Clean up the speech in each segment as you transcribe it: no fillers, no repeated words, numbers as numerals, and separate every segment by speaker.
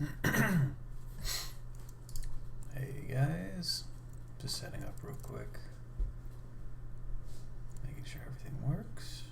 Speaker 1: Hey guys, just setting up real quick, making sure everything works.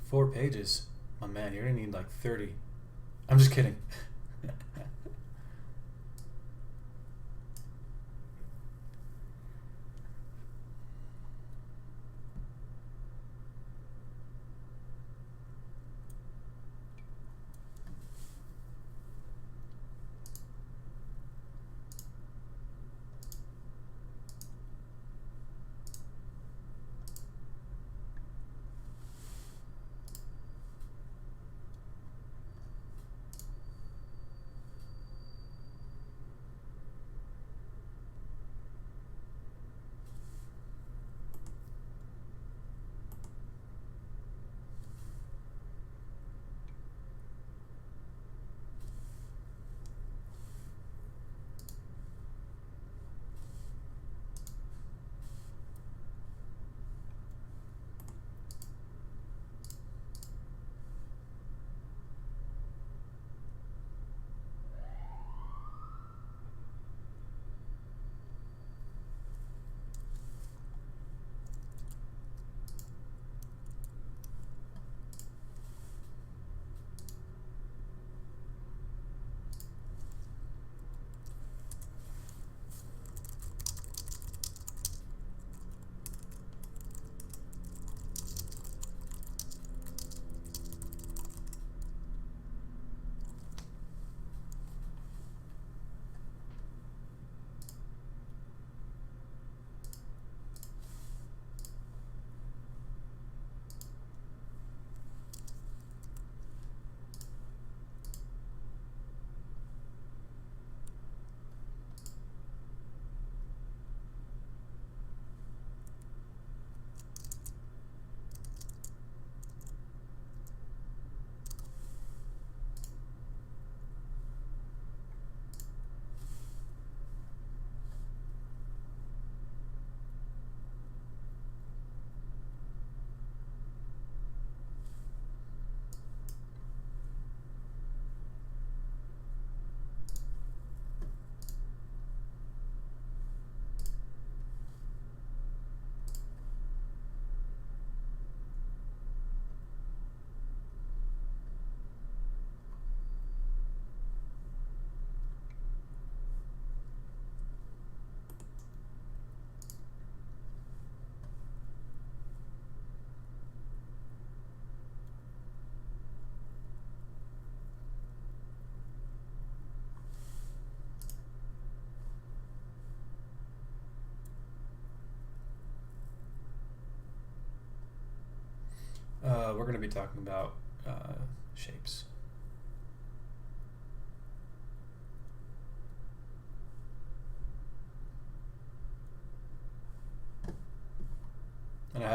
Speaker 1: Four pages? Oh man, you're gonna need like 30. I'm just kidding. We're going to be talking about shapes.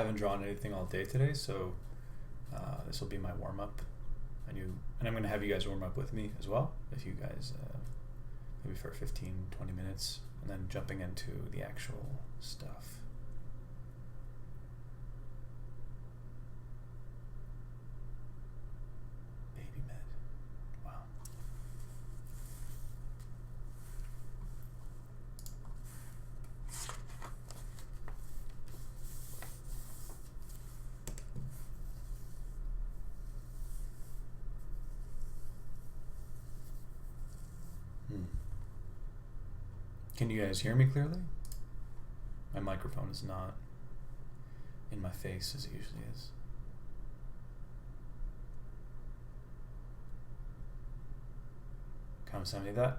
Speaker 1: haven't drawn anything all day today, so this will be my warm up. And I'm going to have you guys warm up with me as well, if you guys maybe for 15-20 minutes, and then jumping into the actual stuff. Baby med. Wow. Can you guys hear me clearly? My microphone is not in my face as it usually is. Come send me that.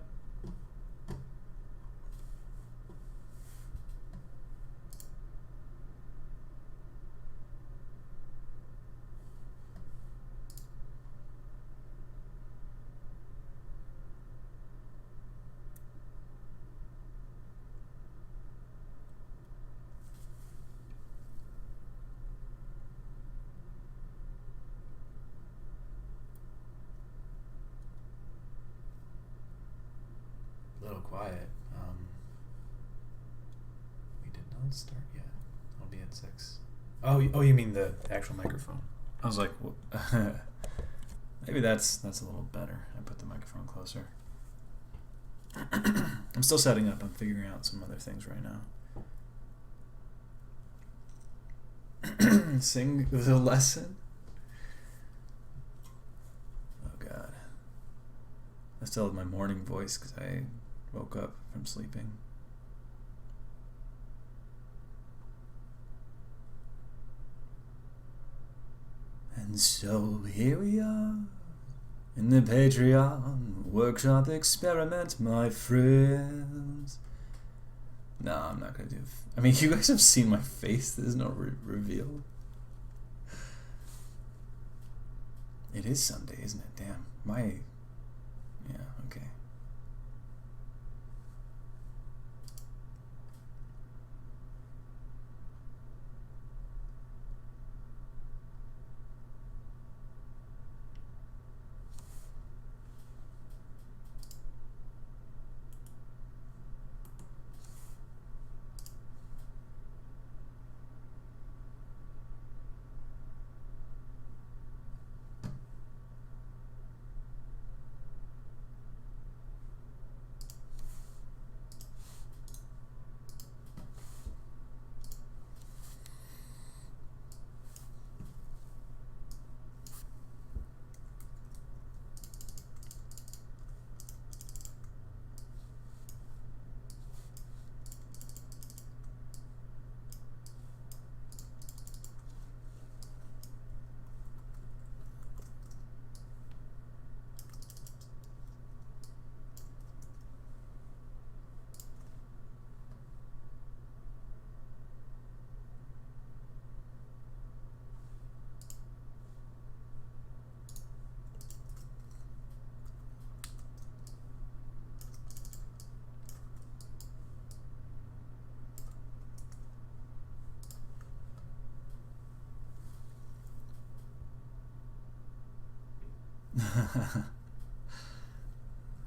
Speaker 1: Quiet. We did not start yet. I'll be at 6. Oh, you mean the actual microphone? I was like, well, maybe that's a little better. I put the microphone closer. I'm still setting up. I'm figuring out some other things right now. Sing the lesson. Oh God. I still have my morning voice because I woke up from sleeping. And so here we are in the Patreon workshop experiment, my friends. No, I'm not gonna do. I mean, you guys have seen my face. There's no reveal. It is Sunday, isn't it? Damn. Yeah, okay.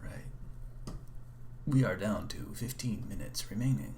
Speaker 1: Right. We are down to 15 minutes remaining.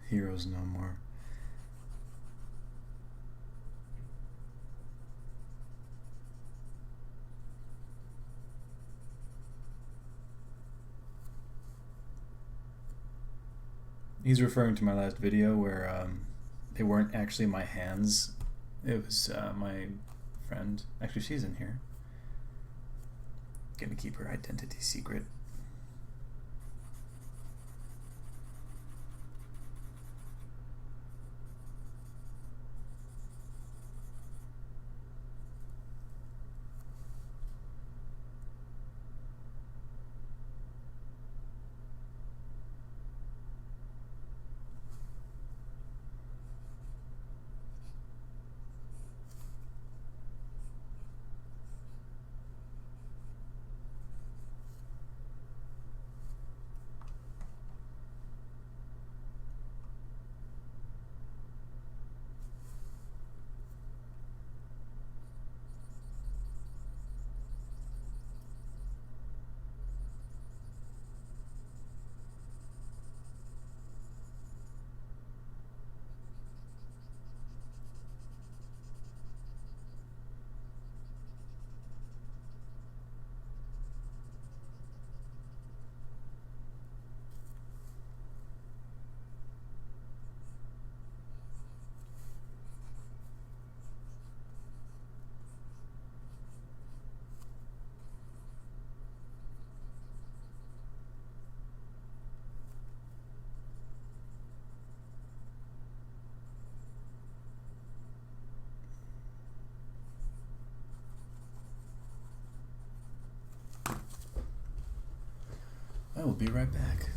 Speaker 1: Heroes no more. He's referring to my last video where they weren't actually my hands. It was my friend. Actually, she's in here. Gonna keep her identity secret. I will be right back.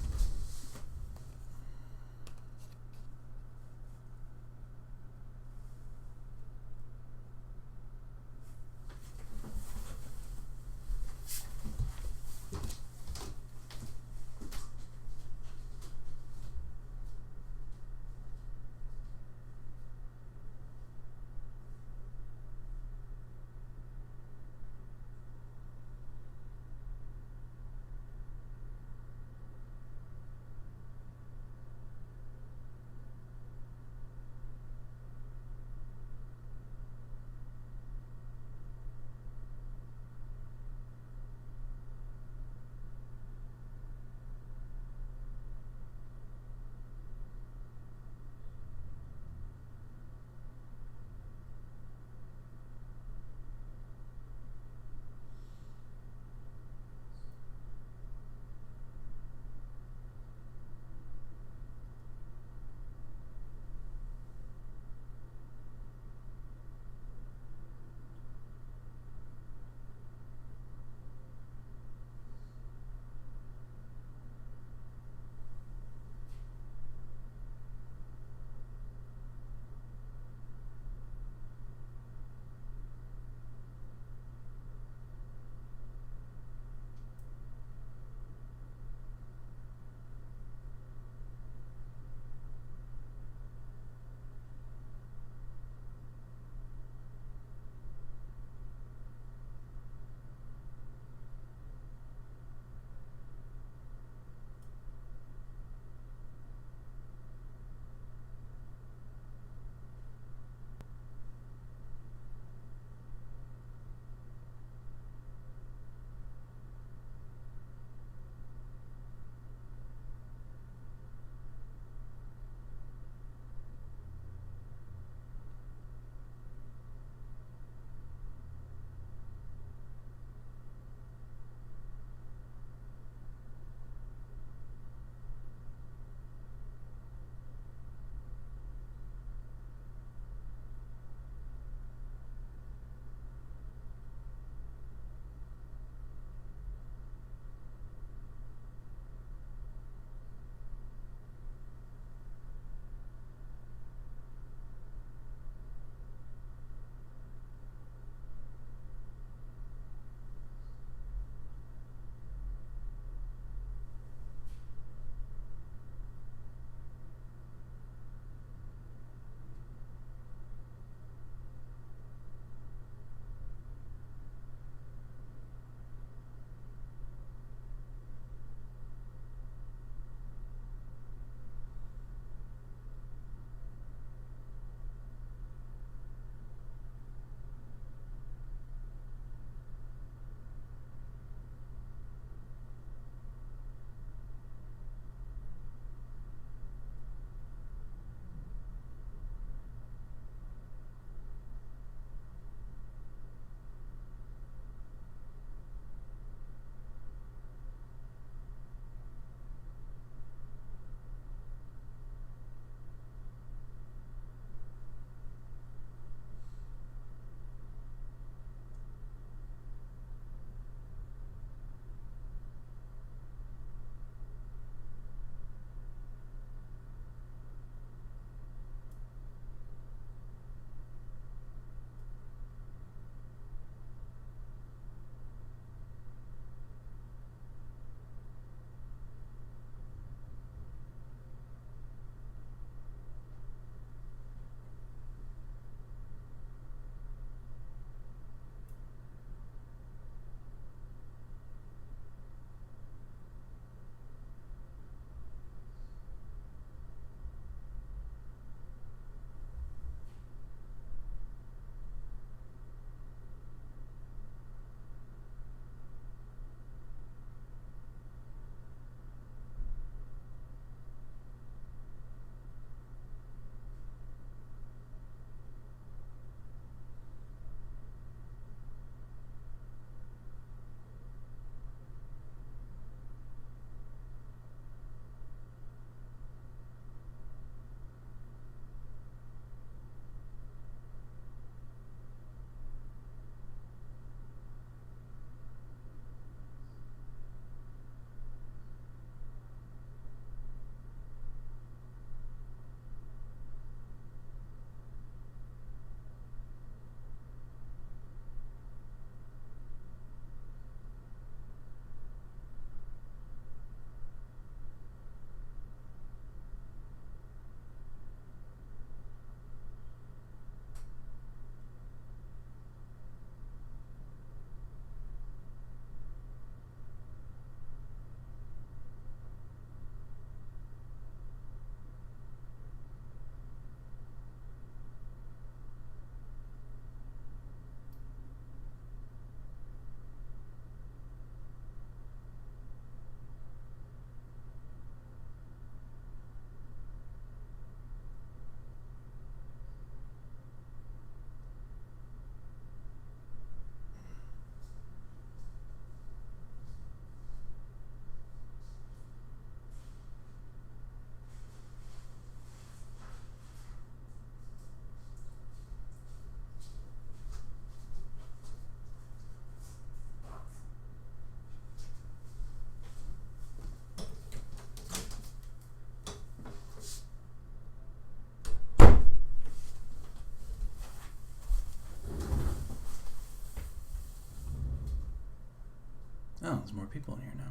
Speaker 1: there's more people in here now.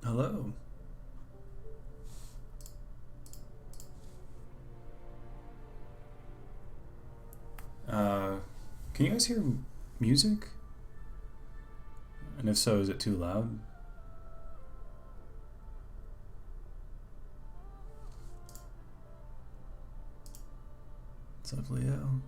Speaker 1: Hello. Can you guys hear music? And if so, is it too loud? What's up, Leo?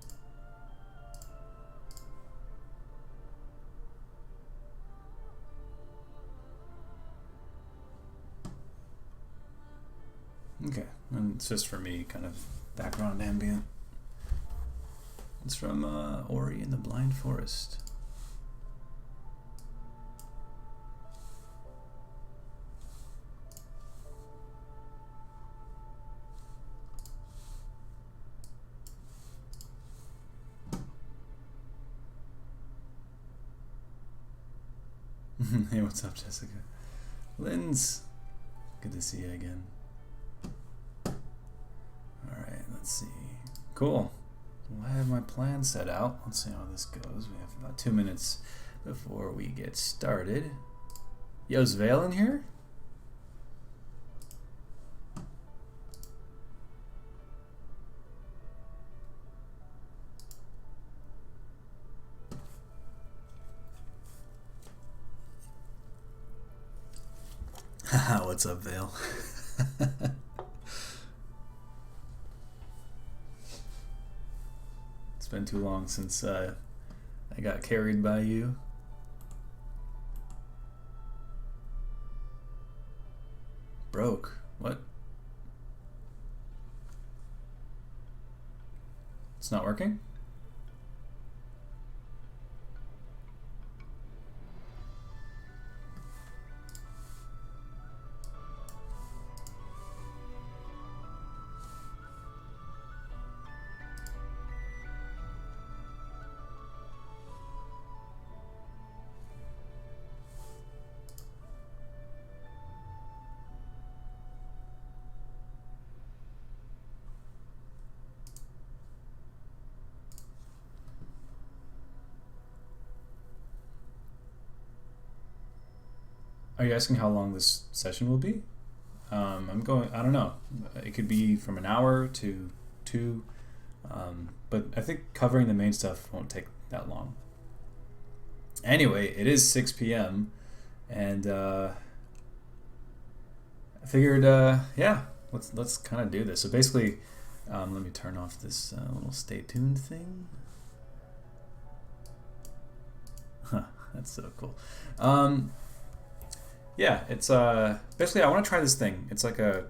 Speaker 1: Okay, and it's just for me, kind of background ambient. It's from Ori and the Blind Forest. Hey, what's up, Jessica? Linz, good to see you again. Alright, let's see. Cool. Well, I have my plan set out. Let's see how this goes. We have about 2 minutes before we get started. Yo, is Vale in here? Haha, what's up, Vale? It's been too long since I got carried by you. Broke. What? It's not working? Are you asking how long this session will be? I don't know. It could be from an hour to 2, but I think covering the main stuff won't take that long. Anyway, it is 6 p.m. and I figured, yeah, let's kind of do this. So basically, let me turn off this little stay tuned thing. Huh, that's so cool. Yeah, it's basically I want to try this thing. It's like a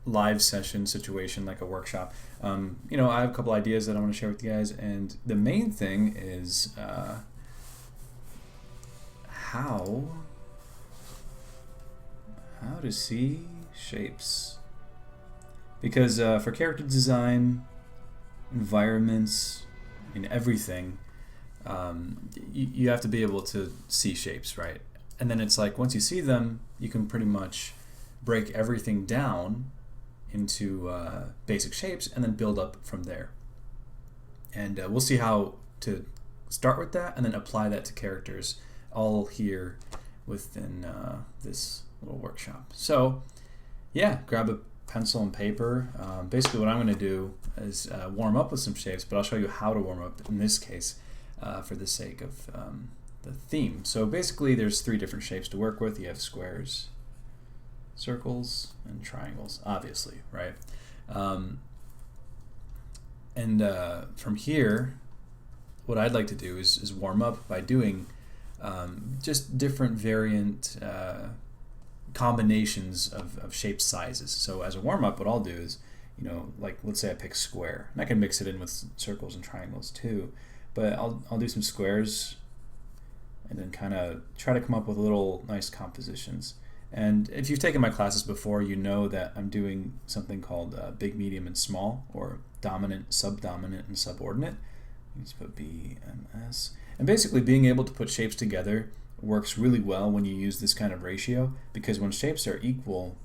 Speaker 1: live session situation, like a workshop. You know, I have a couple ideas that I want to share with you guys, and the main thing is how to see shapes. Because for character design, environments, in everything, you have to be able to see shapes, right? And then it's like once you see them, you can pretty much break everything down into basic shapes and then build up from there. And we'll see how to start with that and then apply that to characters all here within this little workshop. So yeah, grab a pencil and paper. Basically what I'm going to do is warm up with some shapes, but I'll show you how to warm up in this case for the sake of the theme. So basically there's 3 different shapes to work with. You have squares, circles, and triangles, obviously, right? From here, what I'd like to do is warm up by doing just different variant combinations of shape sizes. So as a warm-up, what I'll do is, like let's say I pick square, and I can mix it in with circles and triangles too, but I'll do some squares and then kind of try to come up with little nice compositions. And if you've taken my classes before, you know that I'm doing something called big, medium, and small, or dominant, subdominant, and subordinate. Let's put B, M, S. And basically being able to put shapes together works really well when you use this kind of ratio, because when shapes are equal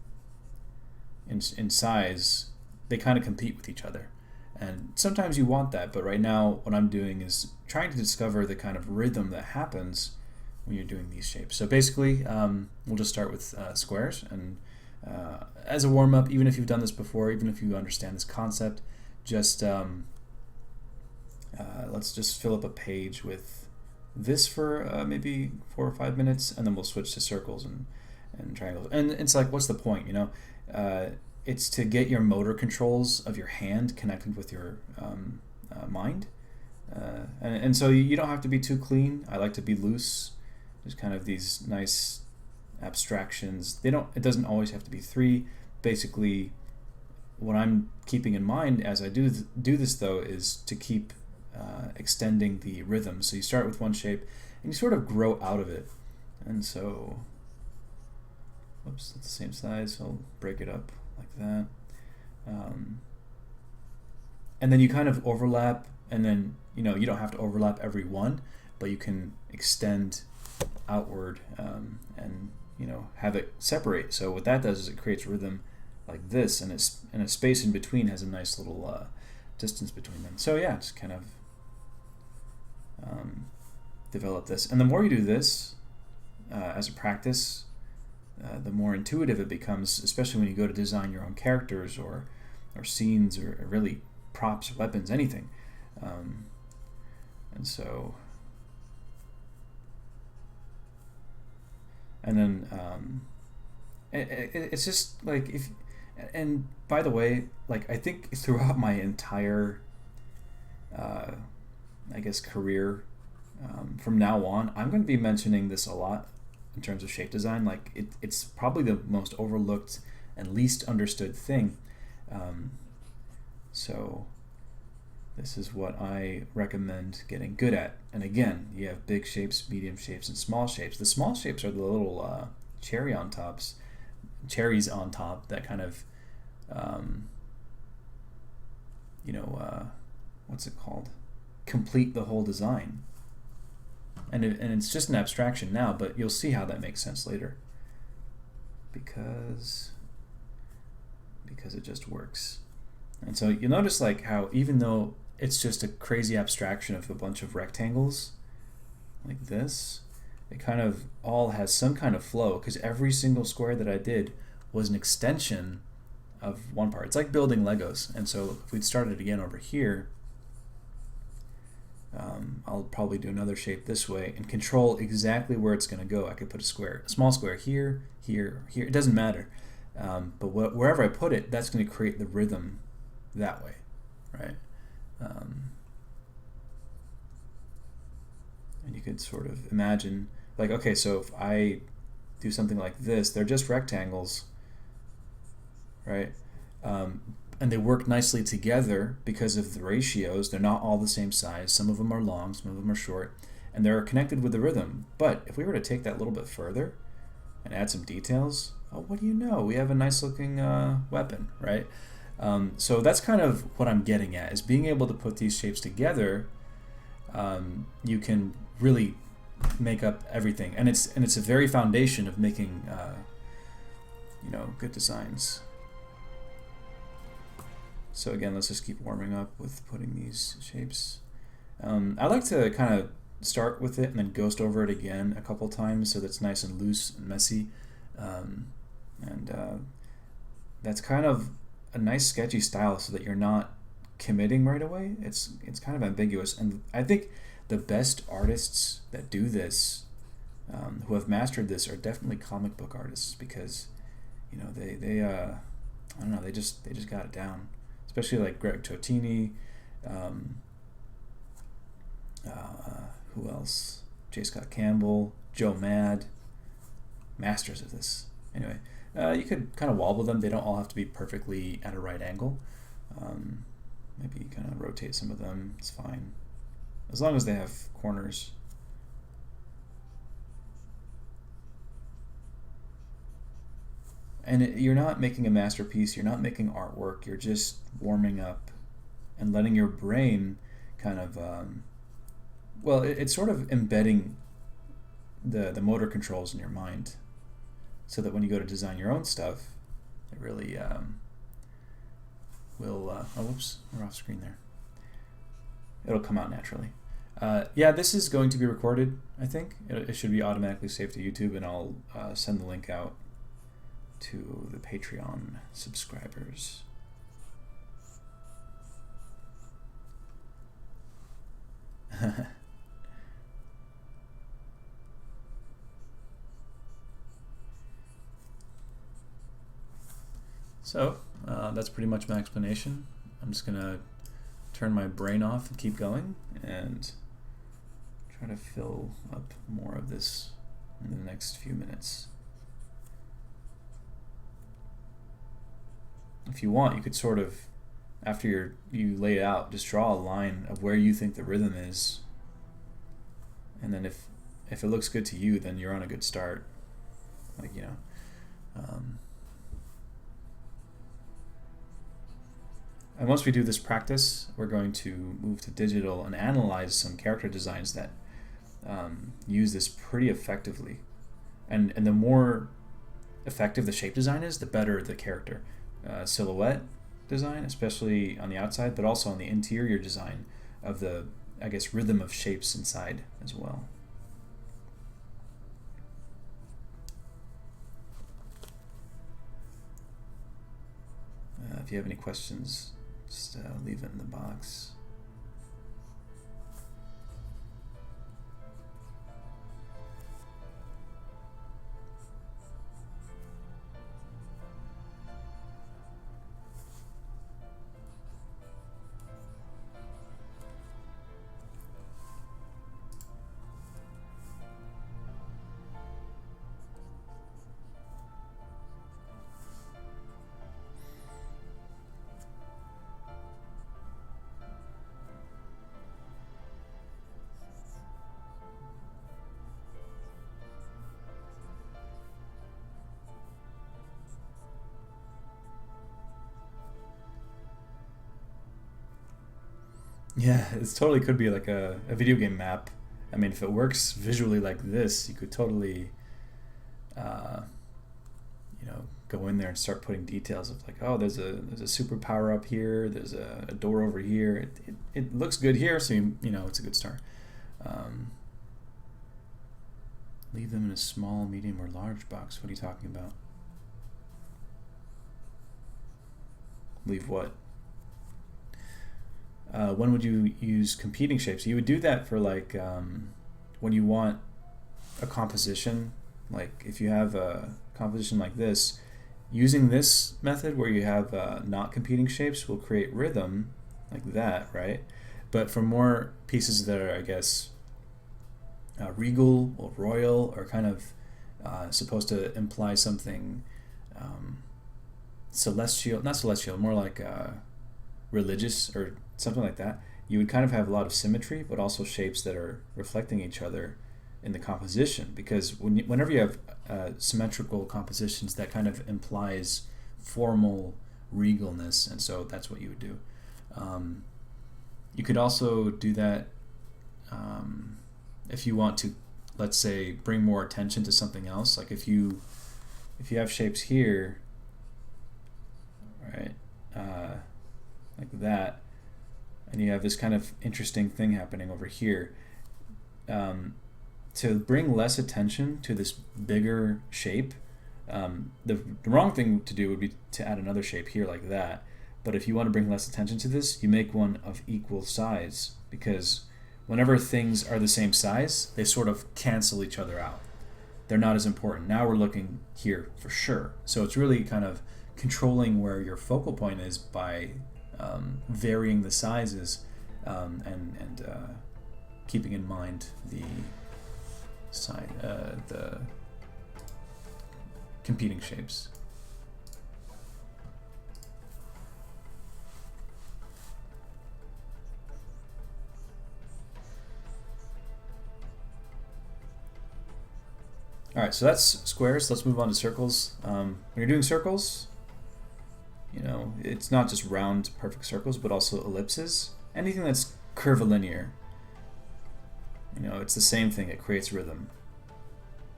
Speaker 1: in size, they kind of compete with each other. And sometimes you want that, but right now what I'm doing is trying to discover the kind of rhythm that happens when you're doing these shapes. So basically, we'll just start with squares, and as a warm-up, even if you've done this before, even if you understand this concept, just let's just fill up a page with this for maybe 4 or 5 minutes, and then we'll switch to circles and triangles. And it's like, what's the point, it's to get your motor controls of your hand connected with your mind. And so you don't have to be too clean. I like to be loose. There's kind of these nice abstractions. It doesn't always have to be 3. Basically, what I'm keeping in mind as I do this, though, is to keep extending the rhythm. So you start with one shape and you sort of grow out of it. And so, whoops, it's the same size, so I'll break it up like that. And then you kind of overlap, and then you don't have to overlap every one, but you can extend outward and have it separate. So what that does is it creates rhythm like this, and a space in between has a nice little distance between them. So yeah, just kind of develop this, and the more you do this as a practice, the more intuitive it becomes, especially when you go to design your own characters or scenes or really props, weapons, anything. And so, and then it's just like and by the way, like I think throughout my entire I guess career, from now on, I'm going to be mentioning this a lot in terms of shape design. Like it's probably the most overlooked and least understood thing. So this is what I recommend getting good at. And again, you have big shapes, medium shapes, and small shapes. The small shapes are the little cherries on top that kind of what's it called? Complete the whole design. And it's just an abstraction now, but you'll see how that makes sense later. Because it just works. And so you'll notice like how even though it's just a crazy abstraction of a bunch of rectangles like this, it kind of all has some kind of flow, because every single square that I did was an extension of one part. It's like building Legos. And so if we'd started again over here, I'll probably do another shape this way and control exactly where it's going to go. I could put a small square here, here, here. It doesn't matter. But wherever I put it, that's going to create the rhythm that way, right? And you could sort of imagine, like, okay, so if I do something like this, they're just rectangles, right? And they work nicely together because of the ratios. They're not all the same size. Some of them are long, some of them are short, and they're connected with the rhythm. But if we were to take that a little bit further and add some details, oh, what do you know? We have a nice looking weapon, right? So that's kind of what I'm getting at, is being able to put these shapes together you can really make up everything, and it's a very foundation of making good designs. So again, let's just keep warming up with putting these shapes. I like to kind of start with it and then ghost over it again a couple times so that's nice and loose and messy. That's kind of a nice sketchy style so that you're not committing right away. It's kind of ambiguous, and I think the best artists that do this, who have mastered this, are definitely comic book artists, because they I don't know, they just got it down. Especially like Greg Totini, who else? J. Scott Campbell, Joe Mad, masters of this. Anyway, you could kind of wobble them. They don't all have to be perfectly at a right angle. Maybe kind of rotate some of them. It's fine, as long as they have corners. And you're not making a masterpiece, you're not making artwork, you're just warming up and letting your brain kind of, it's sort of embedding the motor controls in your mind, so that when you go to design your own stuff, it really will, whoops, we're off screen there. It'll come out naturally. This is going to be recorded, I think. It should be automatically saved to YouTube, and I'll send the link out to the Patreon subscribers. So that's pretty much my explanation. I'm just gonna turn my brain off and keep going and try to fill up more of this in the next few minutes. If you want, you could sort of, after you lay it out, just draw a line of where you think the rhythm is, and then if it looks good to you, then you're on a good start. And once we do this practice, we're going to move to digital and analyze some character designs that use this pretty effectively. And the more effective the shape design is, the better the character. Silhouette design, especially on the outside, but also on the interior design of the, I guess, rhythm of shapes inside as well. If you have any questions, just leave it in the box. Yeah, it totally could be like a video game map. I mean, if it works visually like this, you could totally, go in there and start putting details of like, oh, there's a super power up here, there's a door over here. It looks good here, so it's a good start. Leave them in a small, medium, or large box. What are you talking about? Leave what? When would you use competing shapes? You would do that for like when you want a composition. Like if you have a composition like this, using this method where you have not competing shapes will create rhythm like that, right? But for more pieces that are, I guess, regal or royal, or kind of supposed to imply something celestial, not celestial, more like religious or something like that, you would kind of have a lot of symmetry, but also shapes that are reflecting each other in the composition. Because whenever you have symmetrical compositions, that kind of implies formal regalness, and so that's what you would do. You could also do that if you want to, let's say, bring more attention to something else, like if you have shapes here, right, like that, and you have this kind of interesting thing happening over here, to bring less attention to this bigger shape, the wrong thing to do would be to add another shape here like that. But if you want to bring less attention to this, you make one of equal size, because whenever things are the same size, they sort of cancel each other out. They're not as important. Now we're looking here for sure. So it's really kind of controlling where your focal point is by varying the sizes, and keeping in mind the the competing shapes. Alright, so that's squares. Let's move on to circles. When you're doing circles, you know, it's not just round perfect circles, but also ellipses. Anything that's curvilinear. You know, it's the same thing. It creates rhythm,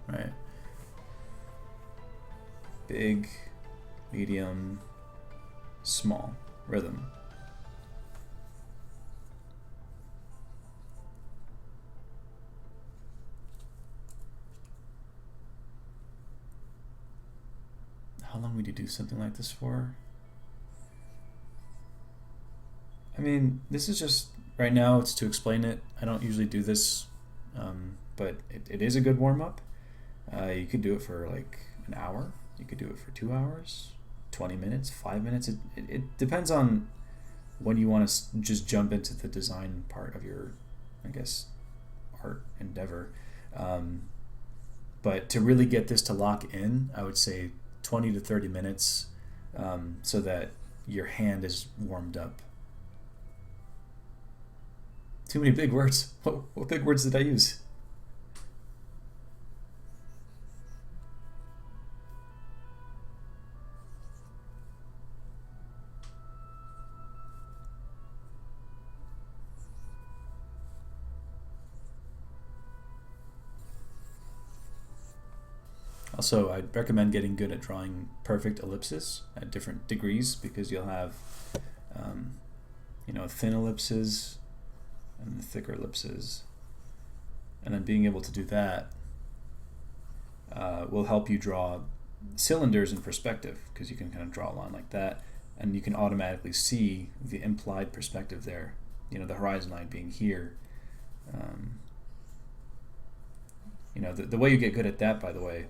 Speaker 1: right? Big, medium, small, rhythm. How long would you do something like this for? I mean, this is just, right now it's to explain it. I don't usually do this, but it is a good warm-up. You could do it for like an hour. You could do it for 2 hours, 20 minutes, 5 minutes. It depends on when you want to just jump into the design part of your, I guess, art endeavor. But to really get this to lock in, I would say 20 to 30 minutes, so that your hand is warmed up. Too many big words. What big words did I use? Also, I'd recommend getting good at drawing perfect ellipses at different degrees, because you'll have, thin ellipses and thicker ellipses, and then being able to do that will help you draw cylinders in perspective, because you can kind of draw a line like that, and you can automatically see the implied perspective there. You know, the horizon line being here. The way you get good at that, by the way,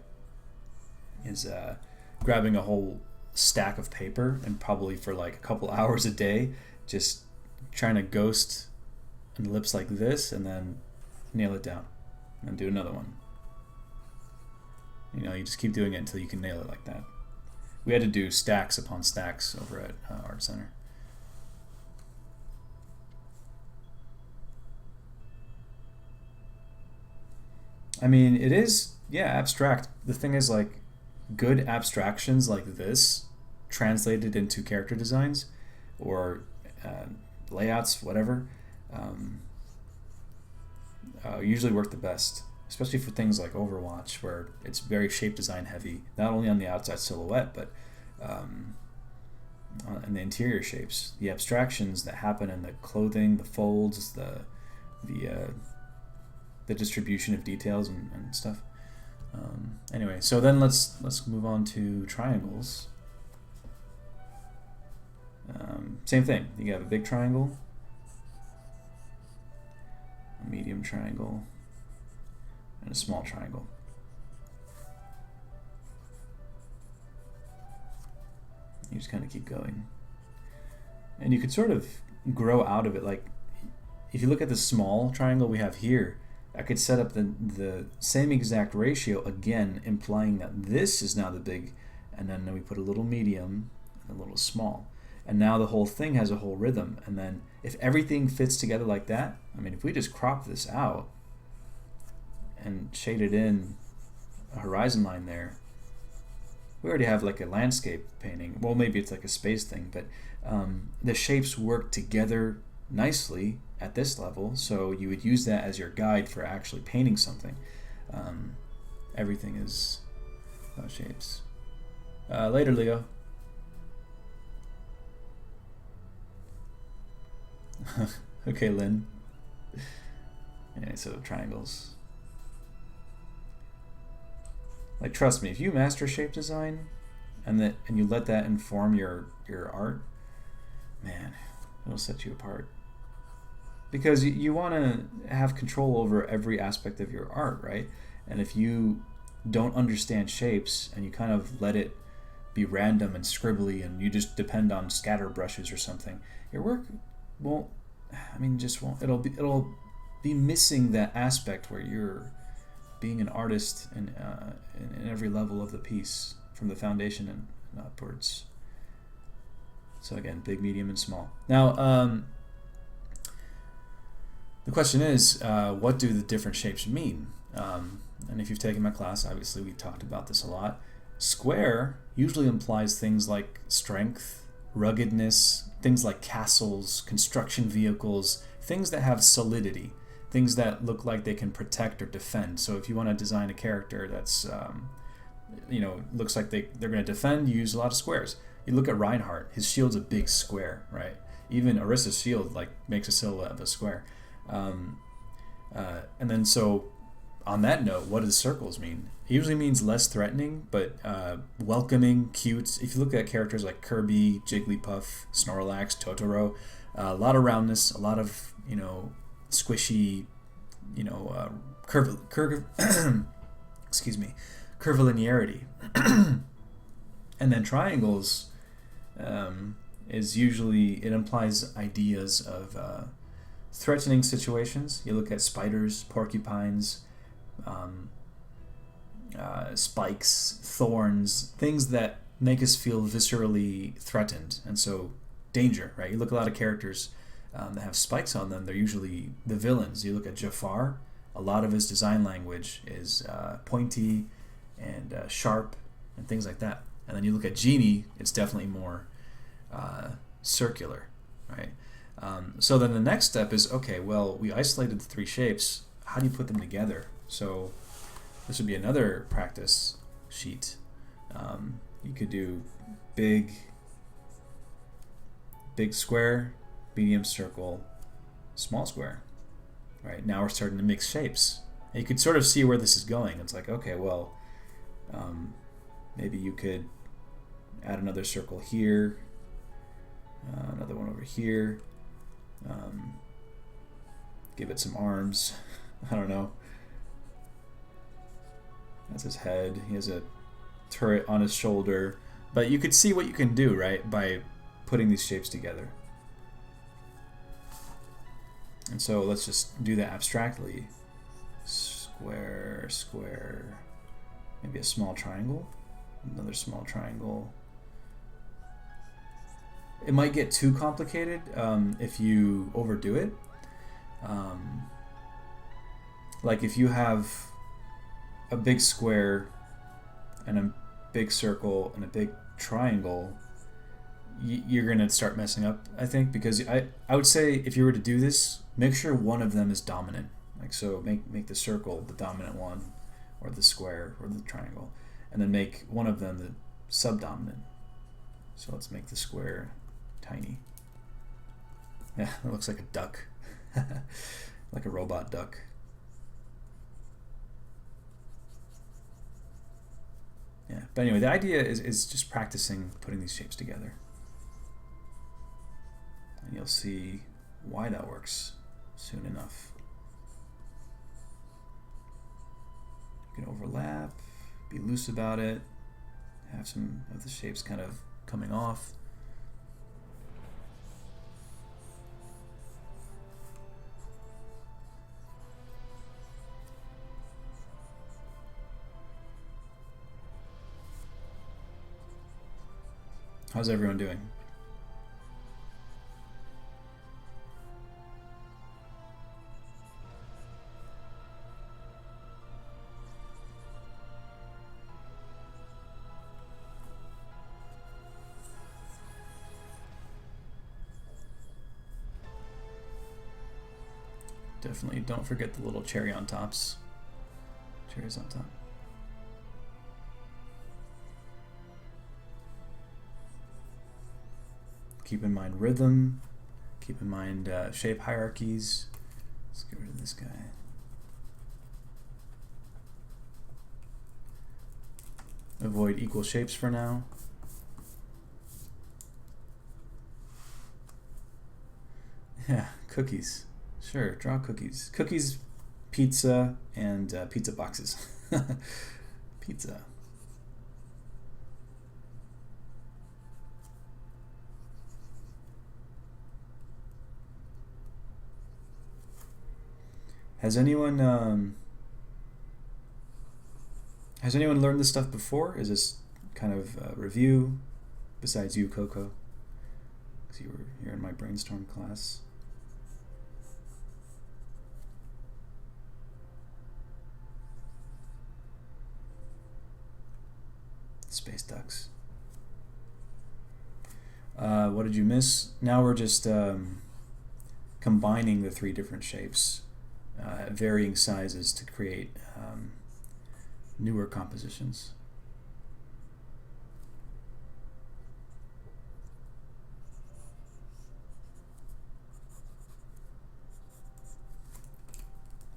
Speaker 1: is grabbing a whole stack of paper and probably for like a couple hours a day just trying to ghost an ellipse like this, and then nail it down and do another one. You just keep doing it until you can nail it like that. We had to do stacks upon stacks over at Art Center. I mean, it is, abstract. The thing is, like, good abstractions like this translated into character designs or layouts, whatever, usually work the best, especially for things like Overwatch, where it's very shape design heavy, not only on the outside silhouette, but in the interior shapes. The abstractions that happen in the clothing, the folds, the distribution of details and stuff. Anyway, so then let's move on to triangles. Same thing. You have a big triangle, a medium triangle, and a small triangle. You just kind of keep going. And you could sort of grow out of it. Like, if you look at the small triangle we have here, I could set up the same exact ratio again, implying that this is now the big, and then we put a little medium and a little small. And now the whole thing has a whole rhythm. And then if everything fits together like that, I mean, if we just crop this out and shaded in a horizon line there, we already have like a landscape painting. Well, maybe it's like a space thing, but the shapes work together nicely at this level, so you would use that as your guide for actually painting something. Everything is about shapes. Later, Leo. Okay, Lynn. Yeah, so triangles. Like, trust me, if you master shape design and you let that inform your art, man, it'll set you apart. Because you want to have control over every aspect of your art, right? And if you don't understand shapes and you kind of let it be random and scribbly and you just depend on scatter brushes or something, your work won't, just won't. It'll be missing that aspect where you're being an artist in every level of the piece, from the foundation and upwards. So again, big, medium, and small. Now, the question is, what do the different shapes mean? And if you've taken my class, obviously we talked about this a lot. Square usually implies things like strength, ruggedness, things like castles, construction vehicles, things that have solidity, things that look like they can protect or defend. So if you want to design a character that's, looks like they're going to defend, you use a lot of squares. You look at Reinhardt, his shield's a big square, right? Even Orissa's shield makes a silhouette of a square. And then so on that note, what do the circles mean? It usually means less threatening, but welcoming, cute. If you look at characters like Kirby, Jigglypuff, Snorlax, Totoro, a lot of roundness, a lot of, squishy, curvilinearity. And then triangles is usually, it implies ideas of threatening situations. You look at spiders, porcupines, spikes, thorns, things that make us feel viscerally threatened, and so danger, right? You look at a lot of characters that have spikes on them, they're usually the villains. You look at Jafar, a lot of his design language is pointy and sharp and things like that. And then you look at Genie, it's definitely more circular, right? So then the next step is, okay, well, we isolated the three shapes. How do you put them together? So this would be another practice sheet. You could do big square, medium circle, small square. Right, now we're starting to mix shapes. And you could sort of see where this is going. It's like, okay, well, maybe you could add another circle here, another one over here, give it some arms. I don't know. That's his head. He has a turret on his shoulder. But you could see what you can do, right, by putting these shapes together. And so let's just do that abstractly. Square, square, maybe a small triangle, another small triangle. It might get too complicated if you overdo it. Like if you have a big square and a big circle and a big triangle, you're going to start messing up, I think, because I would say if you were to do this, make sure one of them is dominant. Like, so make the circle the dominant one, or the square, or the triangle, and then make one of them the subdominant. So let's make the square tiny. Yeah, it looks like a duck. Like a robot duck. Yeah, but anyway, the idea is just practicing putting these shapes together. And you'll see why that works soon enough. You can overlap, be loose about it, have some of the shapes kind of coming off. How's everyone doing? Definitely don't forget the little cherry on tops. Cherries on top. Keep in mind rhythm. Keep in mind shape hierarchies. Let's get rid of this guy. Avoid equal shapes for now. Yeah, cookies. Sure, draw cookies. Cookies, pizza, and pizza boxes. Pizza. Has anyone learned this stuff before? Is this kind of a review? Besides you, Coco, because you're in my brainstorm class. Space ducks. What did you miss? Now we're just combining the three different shapes at varying sizes to create newer compositions.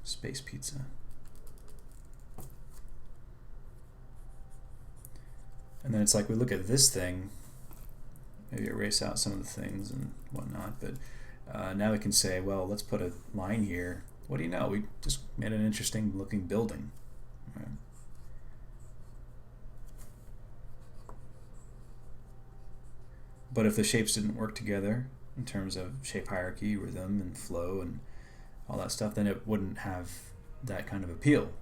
Speaker 1: Space pizza. And then it's like we look at this thing, maybe erase out some of the things and whatnot, but now we can say, well, let's put a line here. What do you know? We just made an interesting looking building. Right? But if the shapes didn't work together in terms of shape hierarchy, rhythm, and flow, and all that stuff, then it wouldn't have that kind of appeal.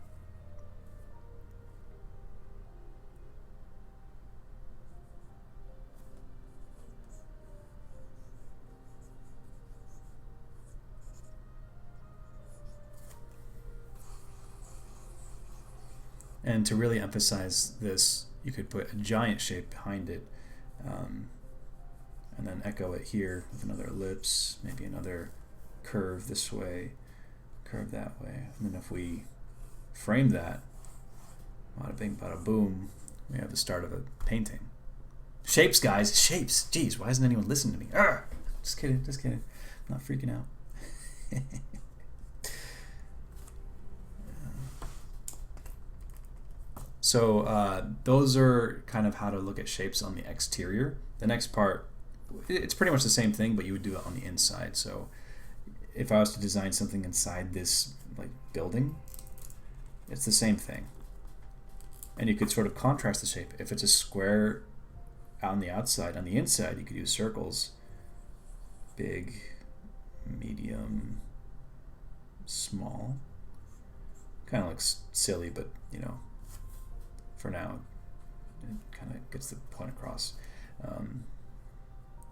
Speaker 1: And to really emphasize this, you could put a giant shape behind it, and then echo it here with another ellipse, maybe another curve this way, curve that way. And then if we frame that, bada bing, bada boom, we have the start of a painting. Shapes, guys, shapes. Jeez, why isn't anyone listening to me? Arrgh! Just kidding, just kidding. I'm not freaking out. So those are kind of how to look at shapes on the exterior. The next part, it's pretty much the same thing, but you would do it on the inside. So if I was to design something inside this like building, it's the same thing. And you could sort of contrast the shape. If it's a square on the outside, on the inside, you could use circles. Big, medium, small. Kind of looks silly, but you know, for now, it kind of gets the point across.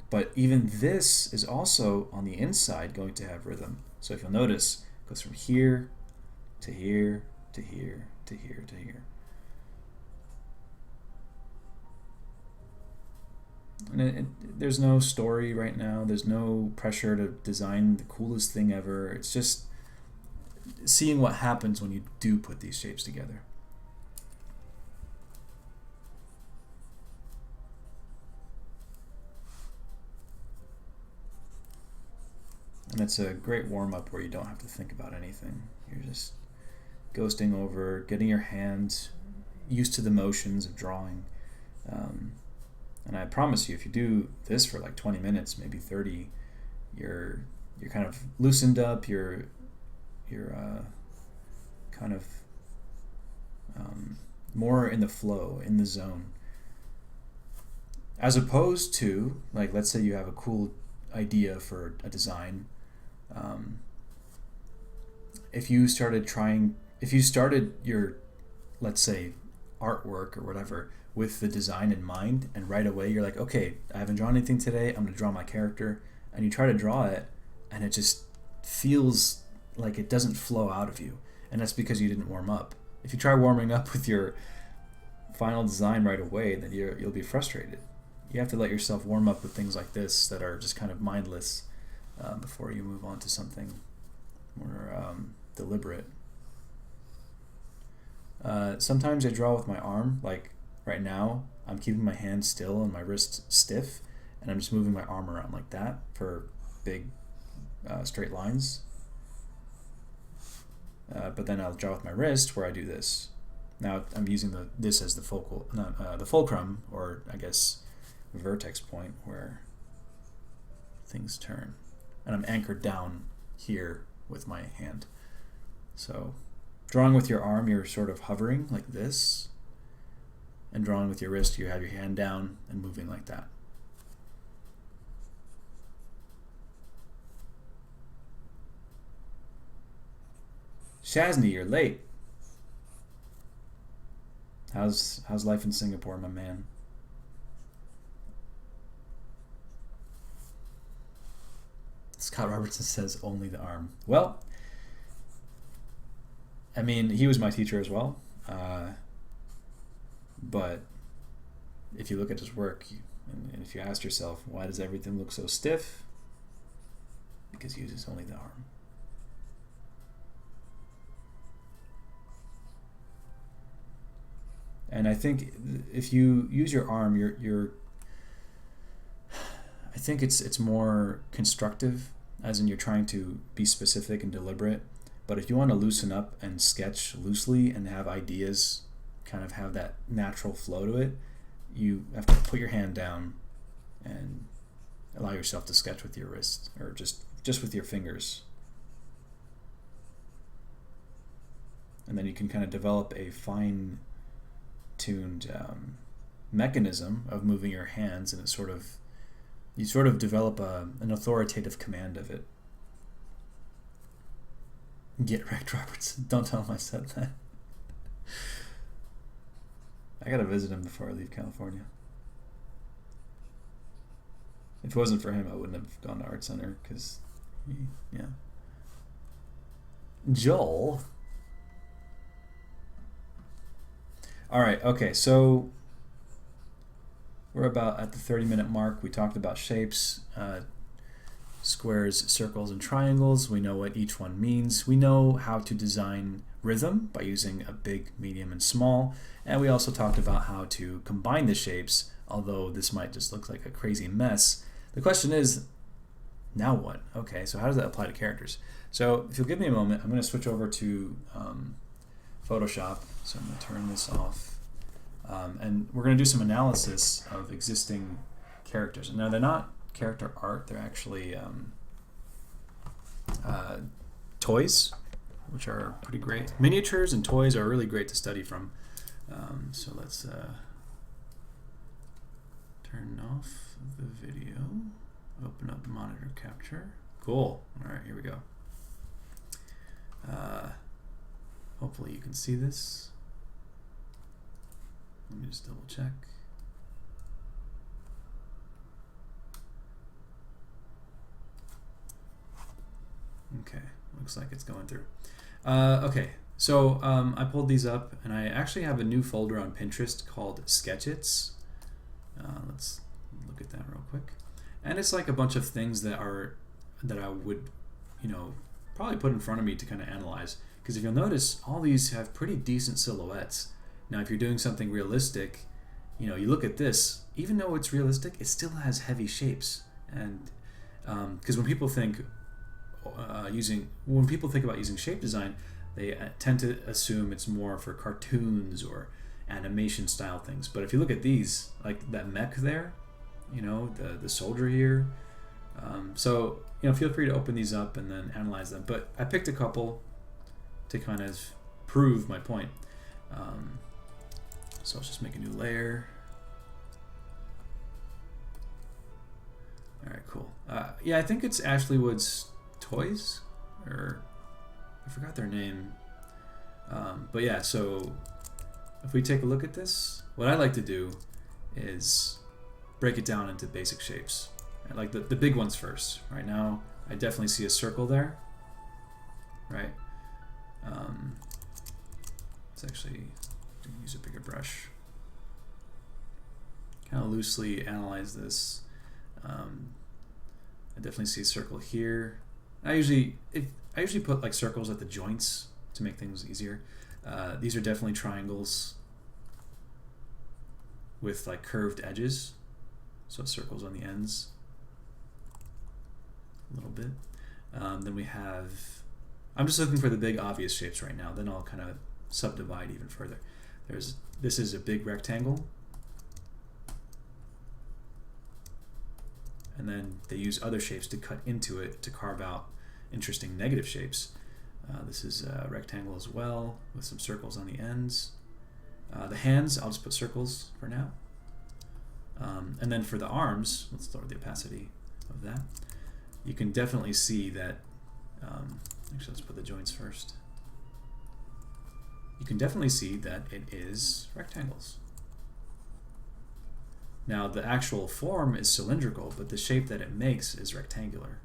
Speaker 1: But even this is also on the inside going to have rhythm. So if you'll notice, it goes from here to here to here to here to here. And there's no story right now. There's no pressure to design the coolest thing ever. It's just seeing what happens when you do put these shapes together. And it's a great warm-up where you don't have to think about anything. You're just ghosting over, getting your hands used to the motions of drawing. And I promise you, if you do this for like 20 minutes, maybe 30, you're kind of loosened up. You're kind of more in the flow, in the zone. As opposed to, like, let's say you have a cool idea for a design. If you started your, let's say, artwork or whatever with the design in mind, and right away you're like, okay, I haven't drawn anything today, I'm going to draw my character, and you try to draw it, and it just feels like it doesn't flow out of you, and that's because you didn't warm up. If you try warming up with your final design right away, then you'll be frustrated. You have to let yourself warm up with things like this that are just kind of mindless before you move on to something more deliberate. Sometimes I draw with my arm, like right now I'm keeping my hand still and my wrist stiff, and I'm just moving my arm around like that for big straight lines. But then I'll draw with my wrist where I do this. Now I'm using this as the the fulcrum, or I guess vertex point where things turn, and I'm anchored down here with my hand. So drawing with your arm, you're sort of hovering like this, and drawing with your wrist, you have your hand down and moving like that. Shazni, you're late. How's life in Singapore, my man? Scott Robertson says only the arm. Well, I mean, he was my teacher as well. But if you look at his work, and if you ask yourself, why does everything look so stiff? Because he uses only the arm. And I think if you use your arm, I think it's more constructive, as in you're trying to be specific and deliberate. But if you want to loosen up and sketch loosely and have ideas kind of have that natural flow to it, you have to put your hand down and allow yourself to sketch with your wrist, or just with your fingers. And then you can kind of develop a fine-tuned mechanism of moving your hands, and you sort of develop an authoritative command of it. Get wrecked, Robertson. Don't tell him I said that. I gotta visit him before I leave California. If it wasn't for him, I wouldn't have gone to Art Center, because, yeah. Joel. All right, okay, so we're about at the 30-minute mark. We talked about shapes, squares, circles, and triangles. We know what each one means. We know how to design rhythm by using a big, medium, and small. And we also talked about how to combine the shapes, although this might just look like a crazy mess. The question is, now what? Okay, so how does that apply to characters? So if you'll give me a moment, I'm going to switch over to Photoshop. So I'm going to turn this off. And we're going to do some analysis of existing characters. Now, they're not character art. They're actually toys, which are pretty great. Miniatures and toys are really great to study from. So let's turn off the video, open up monitor capture. Cool. All right, here we go. Hopefully you can see this. Let me just double check. Okay, looks like it's going through. Okay, so I pulled these up, and I actually have a new folder on Pinterest called Sketchits. Let's look at that real quick. And it's like a bunch of things that I would, probably put in front of me to kind of analyze. Because if you'll notice, all these have pretty decent silhouettes. Now, if you're doing something realistic, you look at this, even though it's realistic, it still has heavy shapes. And because when people think about using shape design, they tend to assume it's more for cartoons or animation style things. But if you look at these, like that mech there, the soldier here, so feel free to open these up and then analyze them. But I picked a couple to kind of prove my point. So let's just make a new layer. All right, cool. Yeah, I think it's Ashley Wood's Toys, or I forgot their name. But yeah, so if we take a look at this, what I like to do is break it down into basic shapes. I like the big ones first. Right now, I definitely see a circle there. Right? Let's actually use a bigger brush. Kind of loosely analyze this. I definitely see a circle here. I usually,
Speaker 2: I usually put like circles at the joints to make things easier. These are definitely triangles with like curved edges, so circles on the ends a little bit. Then we have, I'm just looking for the big obvious shapes right now, then I'll kind of subdivide even further. This is a big rectangle, and then they use other shapes to cut into it to carve out interesting negative shapes. This is a rectangle as well with some circles on the ends. The hands, I'll just put circles for now. And then for the arms, let's lower the opacity of that. You can definitely see that, actually let's put the joints first. You can definitely see that it is rectangles. Now the actual form is cylindrical, but the shape that it makes is rectangular.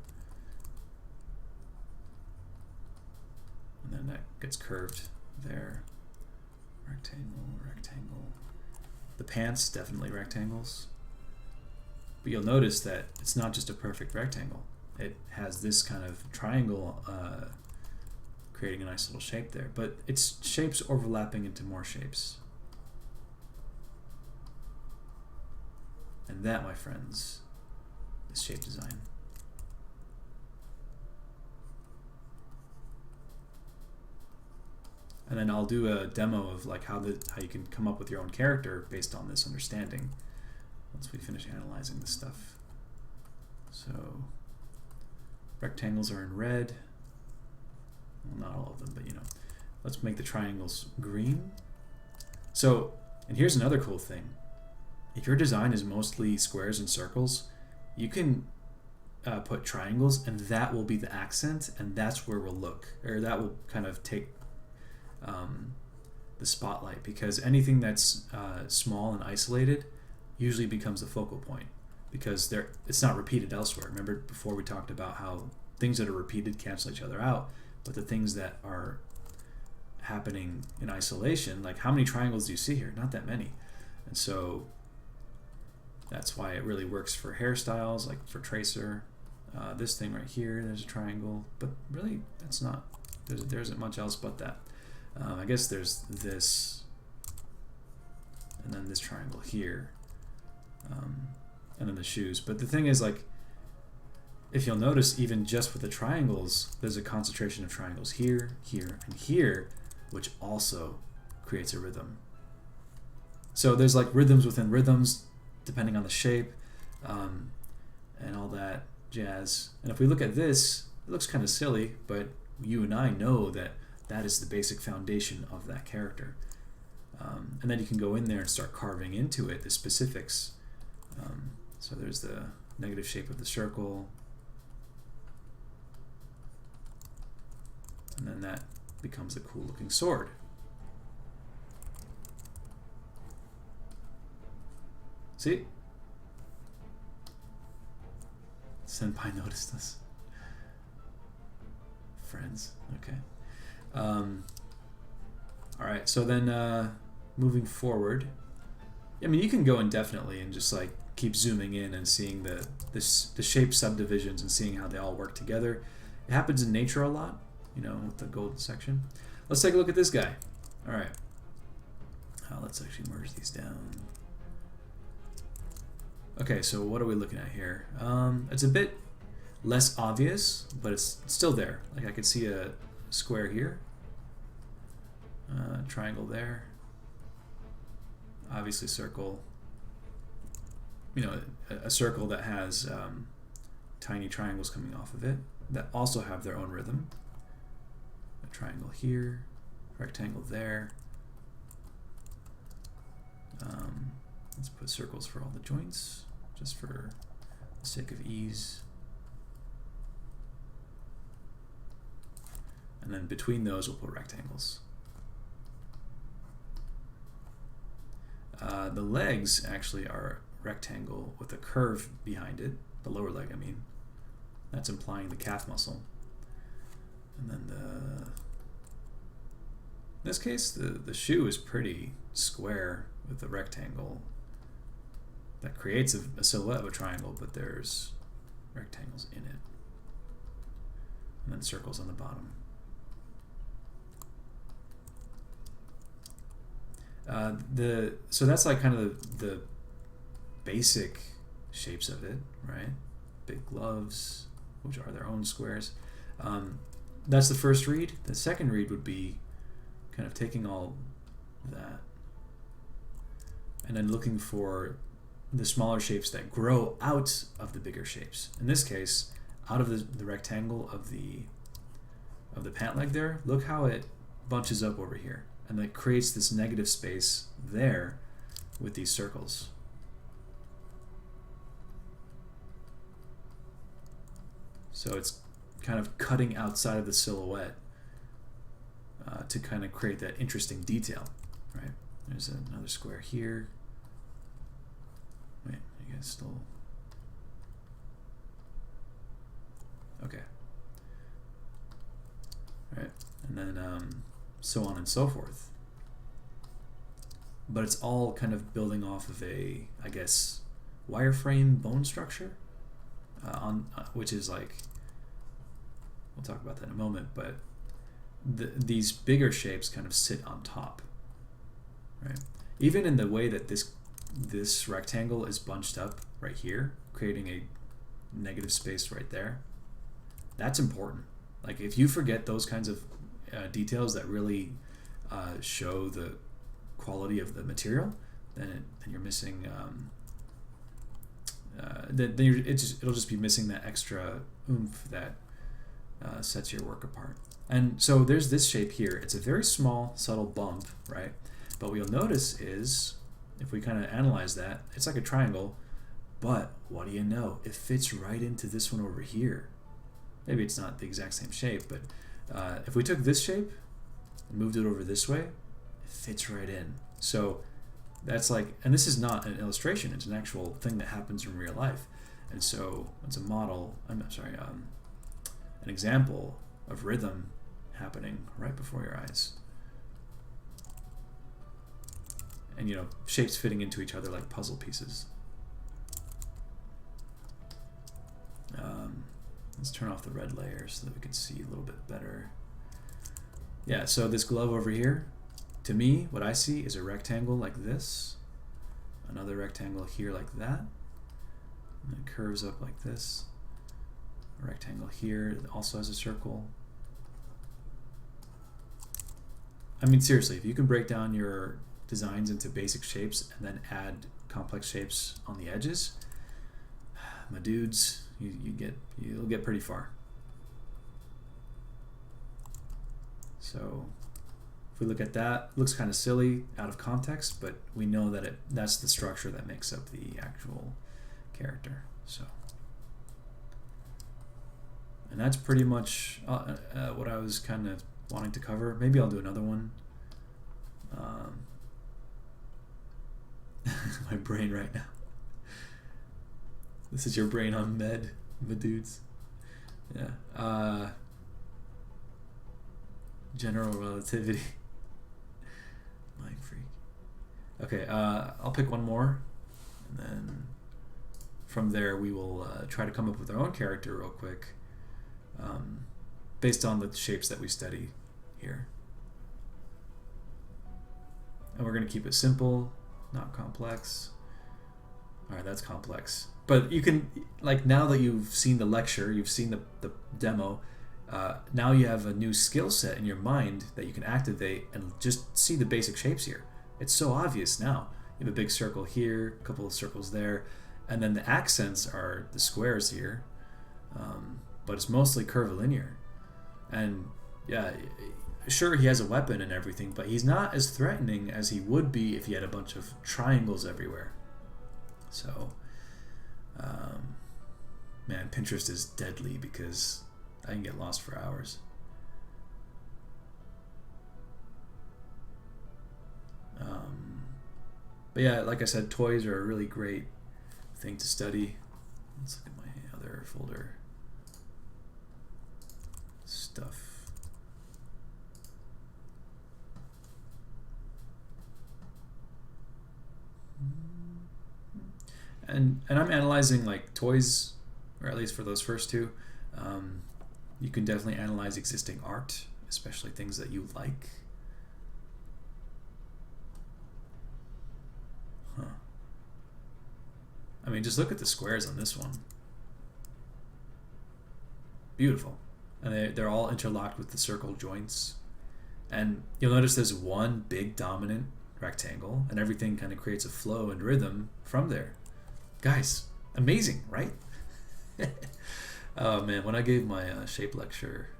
Speaker 2: And then that gets curved there. Rectangle, rectangle. The pants, definitely rectangles. But you'll notice that it's not just a perfect rectangle. It has this kind of triangle creating a nice little shape there. But it's shapes overlapping into more shapes. And that, my friends, is shape design. And then I'll do a demo of like how you can come up with your own character based on this understanding once we finish analyzing this stuff. So rectangles are in red. Well, not all of them, but you know. Let's make the triangles green. So, and here's another cool thing. If your design is mostly squares and circles, you can put triangles, and that will be the accent, and that's where we'll look, or that will kind of take the spotlight, because anything that's small and isolated usually becomes the focal point, because it's not repeated elsewhere. Remember before we talked about how things that are repeated cancel each other out, but the things that are happening in isolation, like how many triangles do you see here? Not that many. And so that's why it really works for hairstyles, like for Tracer. This thing right here, there's a triangle, but really that's not, there isn't much else but that. I guess there's this, and then this triangle here, and then the shoes. But the thing is, like, if you'll notice, even just with the triangles, there's a concentration of triangles here, here, and here, which also creates a rhythm. So there's like rhythms within rhythms, depending on the shape, and all that jazz. And if we look at this, it looks kind of silly, but you and I know that that is the basic foundation of that character. And then you can go in there and start carving into it the specifics. So there's the negative shape of the circle, and then that becomes a cool looking sword. See? Senpai noticed us. Friends, okay. Alright, so then moving forward, I mean, you can go indefinitely and just like keep zooming in and seeing the shape subdivisions and seeing how they all work together. It happens in nature a lot, you know, with the gold section. Let's take a look at this guy. Alright. Let's actually merge these down. Okay, so what are we looking at here? It's a bit less obvious, but it's still there. Like I could see a square here, triangle there, obviously circle, you know, a circle that has tiny triangles coming off of it that also have their own rhythm. A triangle here, rectangle there. Let's put circles for all the joints, just for the sake of ease. And then between those, we'll put rectangles. The legs actually are rectangle with a curve behind it, the lower leg, I mean. That's implying the calf muscle. And then in this case, the shoe is pretty square with a rectangle that creates a silhouette of a triangle, but there's rectangles in it. and then circles on the bottom. So that's like kind of the basic shapes of it, right? Big gloves, which are their own squares. That's the first read. The second read would be kind of taking all that and then looking for the smaller shapes that grow out of the bigger shapes. In this case, out of the rectangle of the pant leg there, look how it bunches up over here. And that creates this negative space there with these circles. So it's kind of cutting outside of the silhouette to kind of create that interesting detail, right? There's another square here. Wait, you guys still... Okay. Right, and then so on and so forth. But it's all kind of building off of a, I guess, wireframe bone structure, which is like, we'll talk about that in a moment, but these bigger shapes kind of sit on top, right? Even in the way that this rectangle is bunched up right here, creating a negative space right there, that's important. Like if you forget those kinds of details that really show the quality of the material, then you're missing. It'll just be missing that extra oomph that sets your work apart. And so there's this shape here. It's a very small, subtle bump, right? But what you'll notice is, if we kind of analyze that, it's like a triangle, but what do you know? It fits right into this one over here. Maybe it's not the exact same shape, but if we took this shape and moved it over this way, it fits right in. So that's like, and this is not an illustration, it's an actual thing that happens in real life. And so it's a model, an example of rhythm happening right before your eyes. And shapes fitting into each other like puzzle pieces. Let's turn off the red layer so that we can see a little bit better. Yeah, so this glove over here, to me, what I see is a rectangle like this, another rectangle here like that, and it curves up like this. A rectangle here that also has a circle. I mean, seriously, if you can break down your designs into basic shapes and then add complex shapes on the edges, my dudes, you'll get pretty far. So if we look at that, it looks kind of silly out of context, but we know that that's the structure that makes up the actual character. So, and that's pretty much what I was kind of wanting to cover. Maybe I'll do another one. My brain right now. This is your brain on med dudes. Yeah. General relativity. Mind freak. Okay, I'll pick one more, and then from there we will try to come up with our own character real quick, based on the shapes that we study here. And we're going to keep it simple, not complex. Alright, that's complex. But you can, like, now that you've seen the lecture, you've seen the demo, now you have a new skill set in your mind that you can activate and just see the basic shapes here. It's so obvious now. You have a big circle here, a couple of circles there, and then the accents are the squares here, but it's mostly curvilinear. And yeah, sure, he has a weapon and everything, but he's not as threatening as he would be if he had a bunch of triangles everywhere. So, man, Pinterest is deadly because I can get lost for hours. But yeah, like I said, toys are a really great thing to study. Let's look at my other folder. Stuff. And I'm analyzing like toys, or at least for those first two, You can definitely analyze existing art, especially things that you like. Huh. I mean, just look at the squares on this one. Beautiful. And they're all interlocked with the circle joints. And you'll notice there's one big dominant rectangle, and everything kind of creates a flow and rhythm from there. Guys, amazing, right? Oh man, when I gave my shape lecture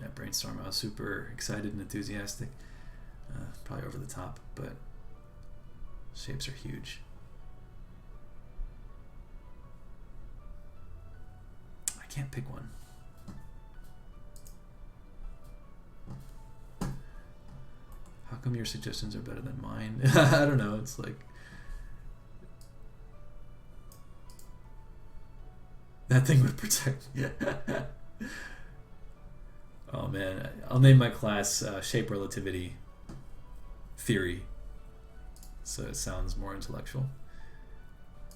Speaker 2: at Brainstorm, I was super excited and enthusiastic. Probably over the top, but shapes are huge. I can't pick one. How come your suggestions are better than mine? I don't know, it's like... That thing would protect me. Oh man, I'll name my class Shape Relativity Theory, so it sounds more intellectual.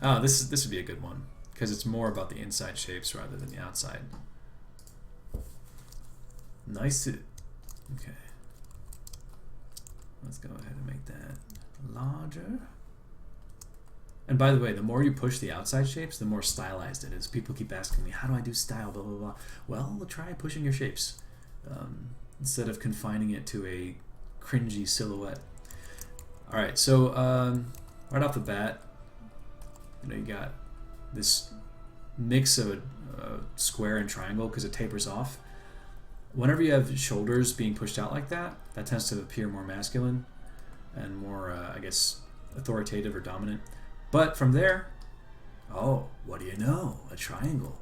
Speaker 2: Oh, this would be a good one, because it's more about the inside shapes rather than the outside. Nice. Okay. Let's go ahead and make that larger. And by the way, the more you push the outside shapes, the more stylized it is. People keep asking me, how do I do style, blah, blah, blah. Well, try pushing your shapes instead of confining it to a cringy silhouette. All right, so right off the bat, you got this mix of a square and triangle because it tapers off. Whenever you have shoulders being pushed out like that, that tends to appear more masculine and more, I guess, authoritative or dominant. But from there, oh, what do you know? A triangle,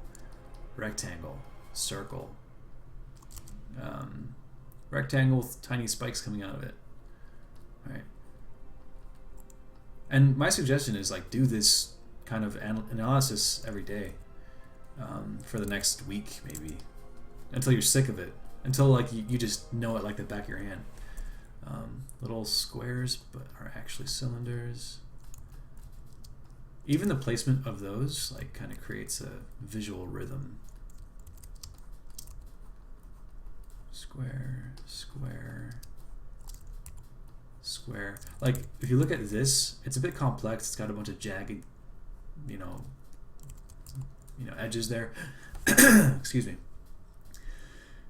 Speaker 2: rectangle, circle, rectangle with tiny spikes coming out of it. All right. And my suggestion is like do this kind of analysis every day for the next week maybe, until you're sick of it, until like you just know it like the back of your hand. Little squares, but are actually cylinders. Even the placement of those like kind of creates a visual rhythm. Square, square, square. Like if you look at this, it's a bit complex. It's got a bunch of jagged, edges there. Excuse me.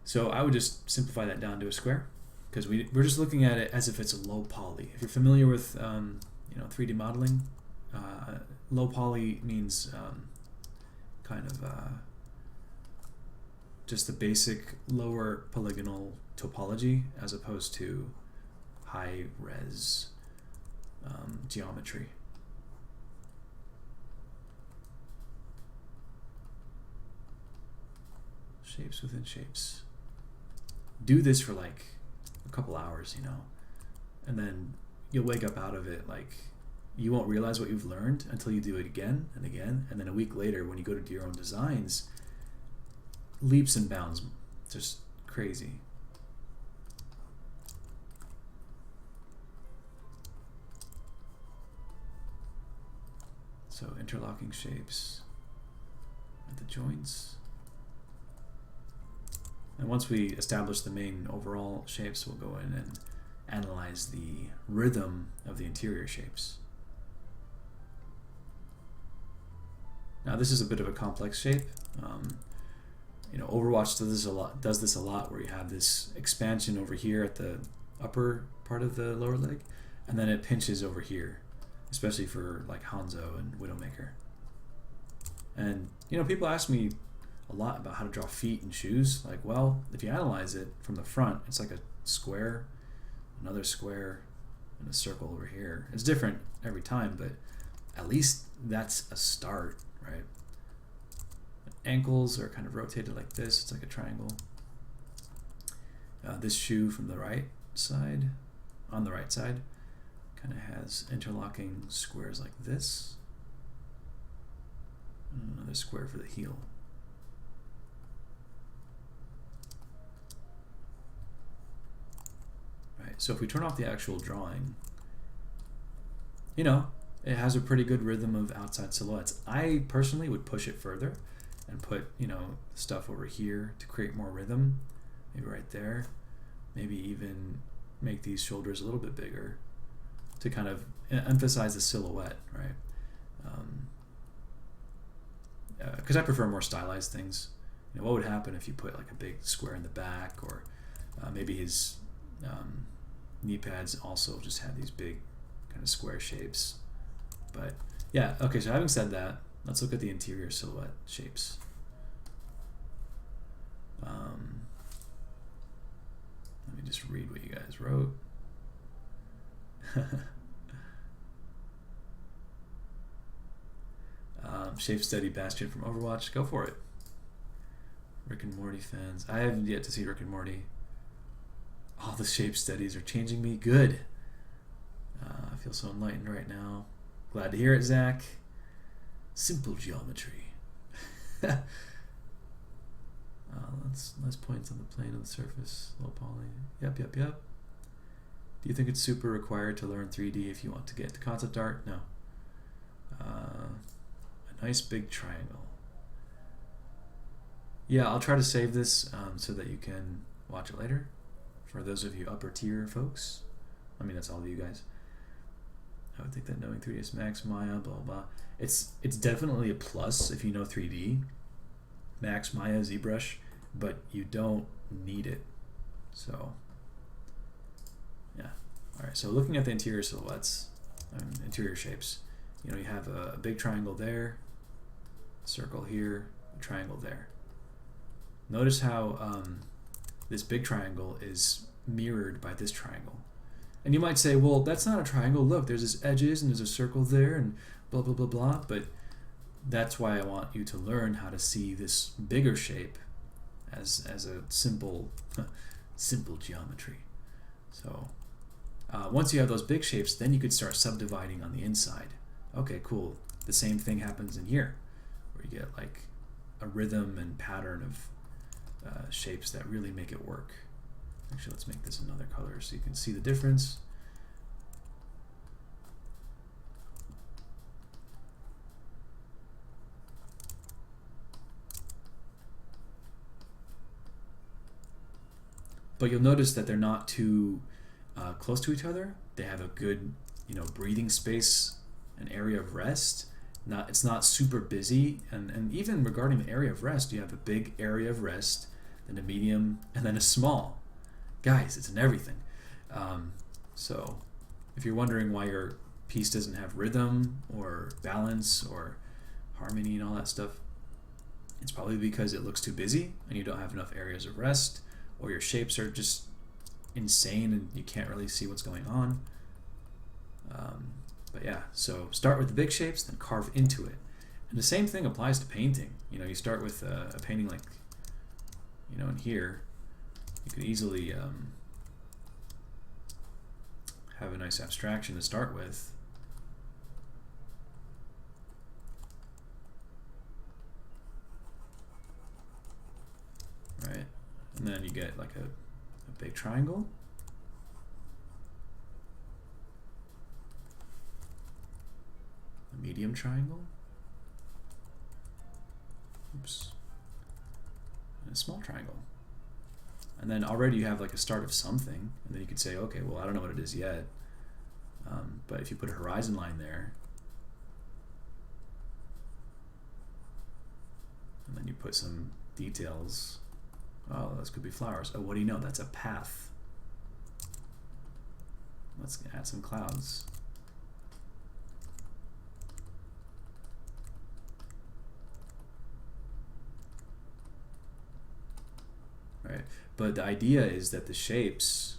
Speaker 2: So I would just simplify that down to a square, because we're just looking at it as if it's a low poly. If you're familiar with 3D modeling, low poly means just the basic lower polygonal topology as opposed to high res geometry. Shapes within shapes. Do this for like a couple hours, and then you'll wake up out of it like you won't realize what you've learned until you do it again and again, and then a week later when you go to do your own designs, leaps and bounds, just crazy. So interlocking shapes at the joints. And once we establish the main overall shapes, we'll go in and analyze the rhythm of the interior shapes. Now this is a bit of a complex shape. Overwatch does this a lot, where you have this expansion over here at the upper part of the lower leg, and then it pinches over here, especially for like Hanzo and Widowmaker. And people ask me a lot about how to draw feet and shoes. Like, well, if you analyze it from the front, it's like a square, another square, and a circle over here. It's different every time, but at least that's a start, right? Ankles are kind of rotated like this. It's like a triangle. This shoe from the right side, on the right side, kind of has interlocking squares like this. And another square for the heel. Right, so if we turn off the actual drawing, it has a pretty good rhythm of outside silhouettes. I personally would push it further and put, you know, stuff over here to create more rhythm, maybe right there, maybe even make these shoulders a little bit bigger to kind of emphasize the silhouette, right? Because I prefer more stylized things. You know, what would happen if you put like a big square in the back, or maybe his knee pads also just had these big kind of square shapes. But yeah, okay, so having said that, let's look at the interior silhouette shapes. Let me just read what you guys wrote. Shape Study Bastion from Overwatch. Go for it. Rick and Morty fans. I haven't yet to see Rick and Morty. All the shape studies are changing me. Good. I feel so enlightened right now. Glad to hear it, Zach. Simple geometry. Less points on the plane of the surface. Low poly. Yep. Do you think it's super required to learn 3D if you want to get into concept art? No. A nice big triangle. Yeah, I'll try to save this so that you can watch it later. For those of you upper tier folks. I mean, that's all of you guys. I would think that knowing 3ds Max, Maya, blah, blah. It's definitely a plus if you know 3D. Max, Maya, ZBrush, but you don't need it. So, yeah. All right, so looking at the interior silhouettes, interior shapes, you know, you have a big triangle there, circle here, a triangle there. Notice how this big triangle is mirrored by this triangle. And you might say, well, that's not a triangle. Look, there's this edges and there's a circle there and blah, blah, blah, blah. But that's why I want you to learn how to see this bigger shape as a simple geometry. So once you have those big shapes, then you could start subdividing on the inside. Okay, cool. The same thing happens in here, where you get like a rhythm and pattern of shapes that really make it work. Actually, let's make this another color so you can see the difference. But you'll notice that they're not too close to each other. They have a good, you know, breathing space, an area of rest. It's not super busy, and even regarding the area of rest, you have a big area of rest, then a medium, and then a small. Guys, it's in everything. So if you're wondering why your piece doesn't have rhythm or balance or harmony and all that stuff, it's probably because it looks too busy and you don't have enough areas of rest, or your shapes are just insane and you can't really see what's going on. But yeah, so start with the big shapes, then carve into it. And the same thing applies to painting. You know, you start with a painting like, you know, in here, you could easily have a nice abstraction to start with. Right? And then you get like a big triangle. A medium triangle. Oops. And a small triangle. And then already you have like a start of something, and then you could say, okay, well, I don't know what it is yet, but if you put a horizon line there, and then you put some details, oh, those could be flowers. Oh, what do you know? That's a path. Let's add some clouds. Right? But the idea is that the shapes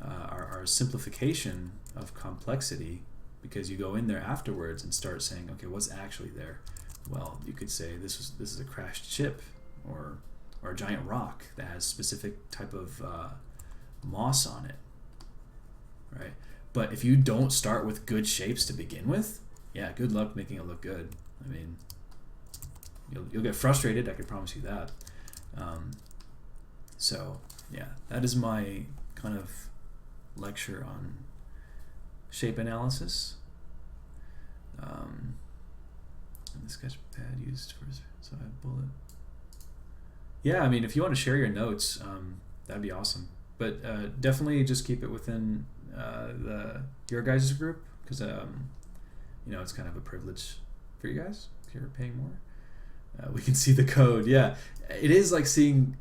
Speaker 2: are a simplification of complexity, because you go in there afterwards and start saying, okay, what's actually there? Well, you could say this is a crashed ship, or a giant rock that has specific type of moss on it, right? But if you don't start with good shapes to begin with, yeah, good luck making it look good. I mean, you'll get frustrated, I can promise you that. So yeah, that is my kind of lecture on shape analysis. on the sketch pad used for, so I bullet. Yeah, I mean, if you want to share your notes, that'd be awesome. But definitely just keep it within your guys' group, because it's kind of a privilege for you guys if you're paying more. We can see the code. Yeah, it is like seeing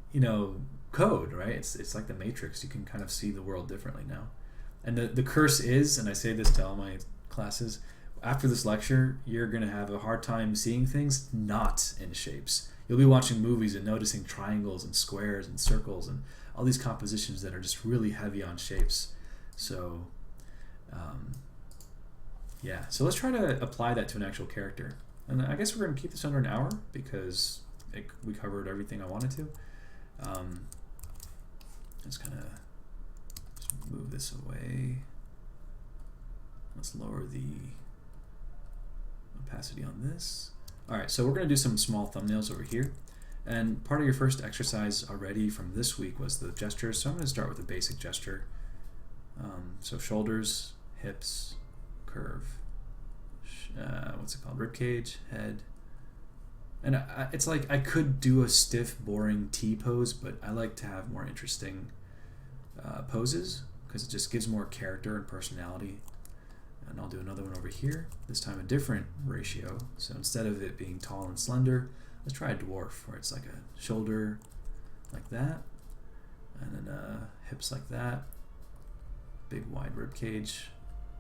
Speaker 2: code, right? It's like the Matrix. You can kind of see the world differently now. And the curse is, and I say this to all my classes, after this lecture, you're going to have a hard time seeing things not in shapes. You'll be watching movies and noticing triangles and squares and circles and all these compositions that are just really heavy on shapes. So, so let's try to apply that to an actual character. And I guess we're going to keep this under an hour because we covered everything I wanted to. Just kind of move this away. Let's lower the opacity on this. Alright, so we're going to do some small thumbnails over here. And part of your first exercise already from this week was the gestures. So I'm going to start with a basic gesture. So shoulders, hips, curve, rib cage, head. And it's like I could do a stiff, boring T pose, but I like to have more interesting poses because it just gives more character and personality. And I'll do another one over here, this time a different ratio. So instead of it being tall and slender, let's try a dwarf where it's like a shoulder like that, and then hips like that, big wide rib cage,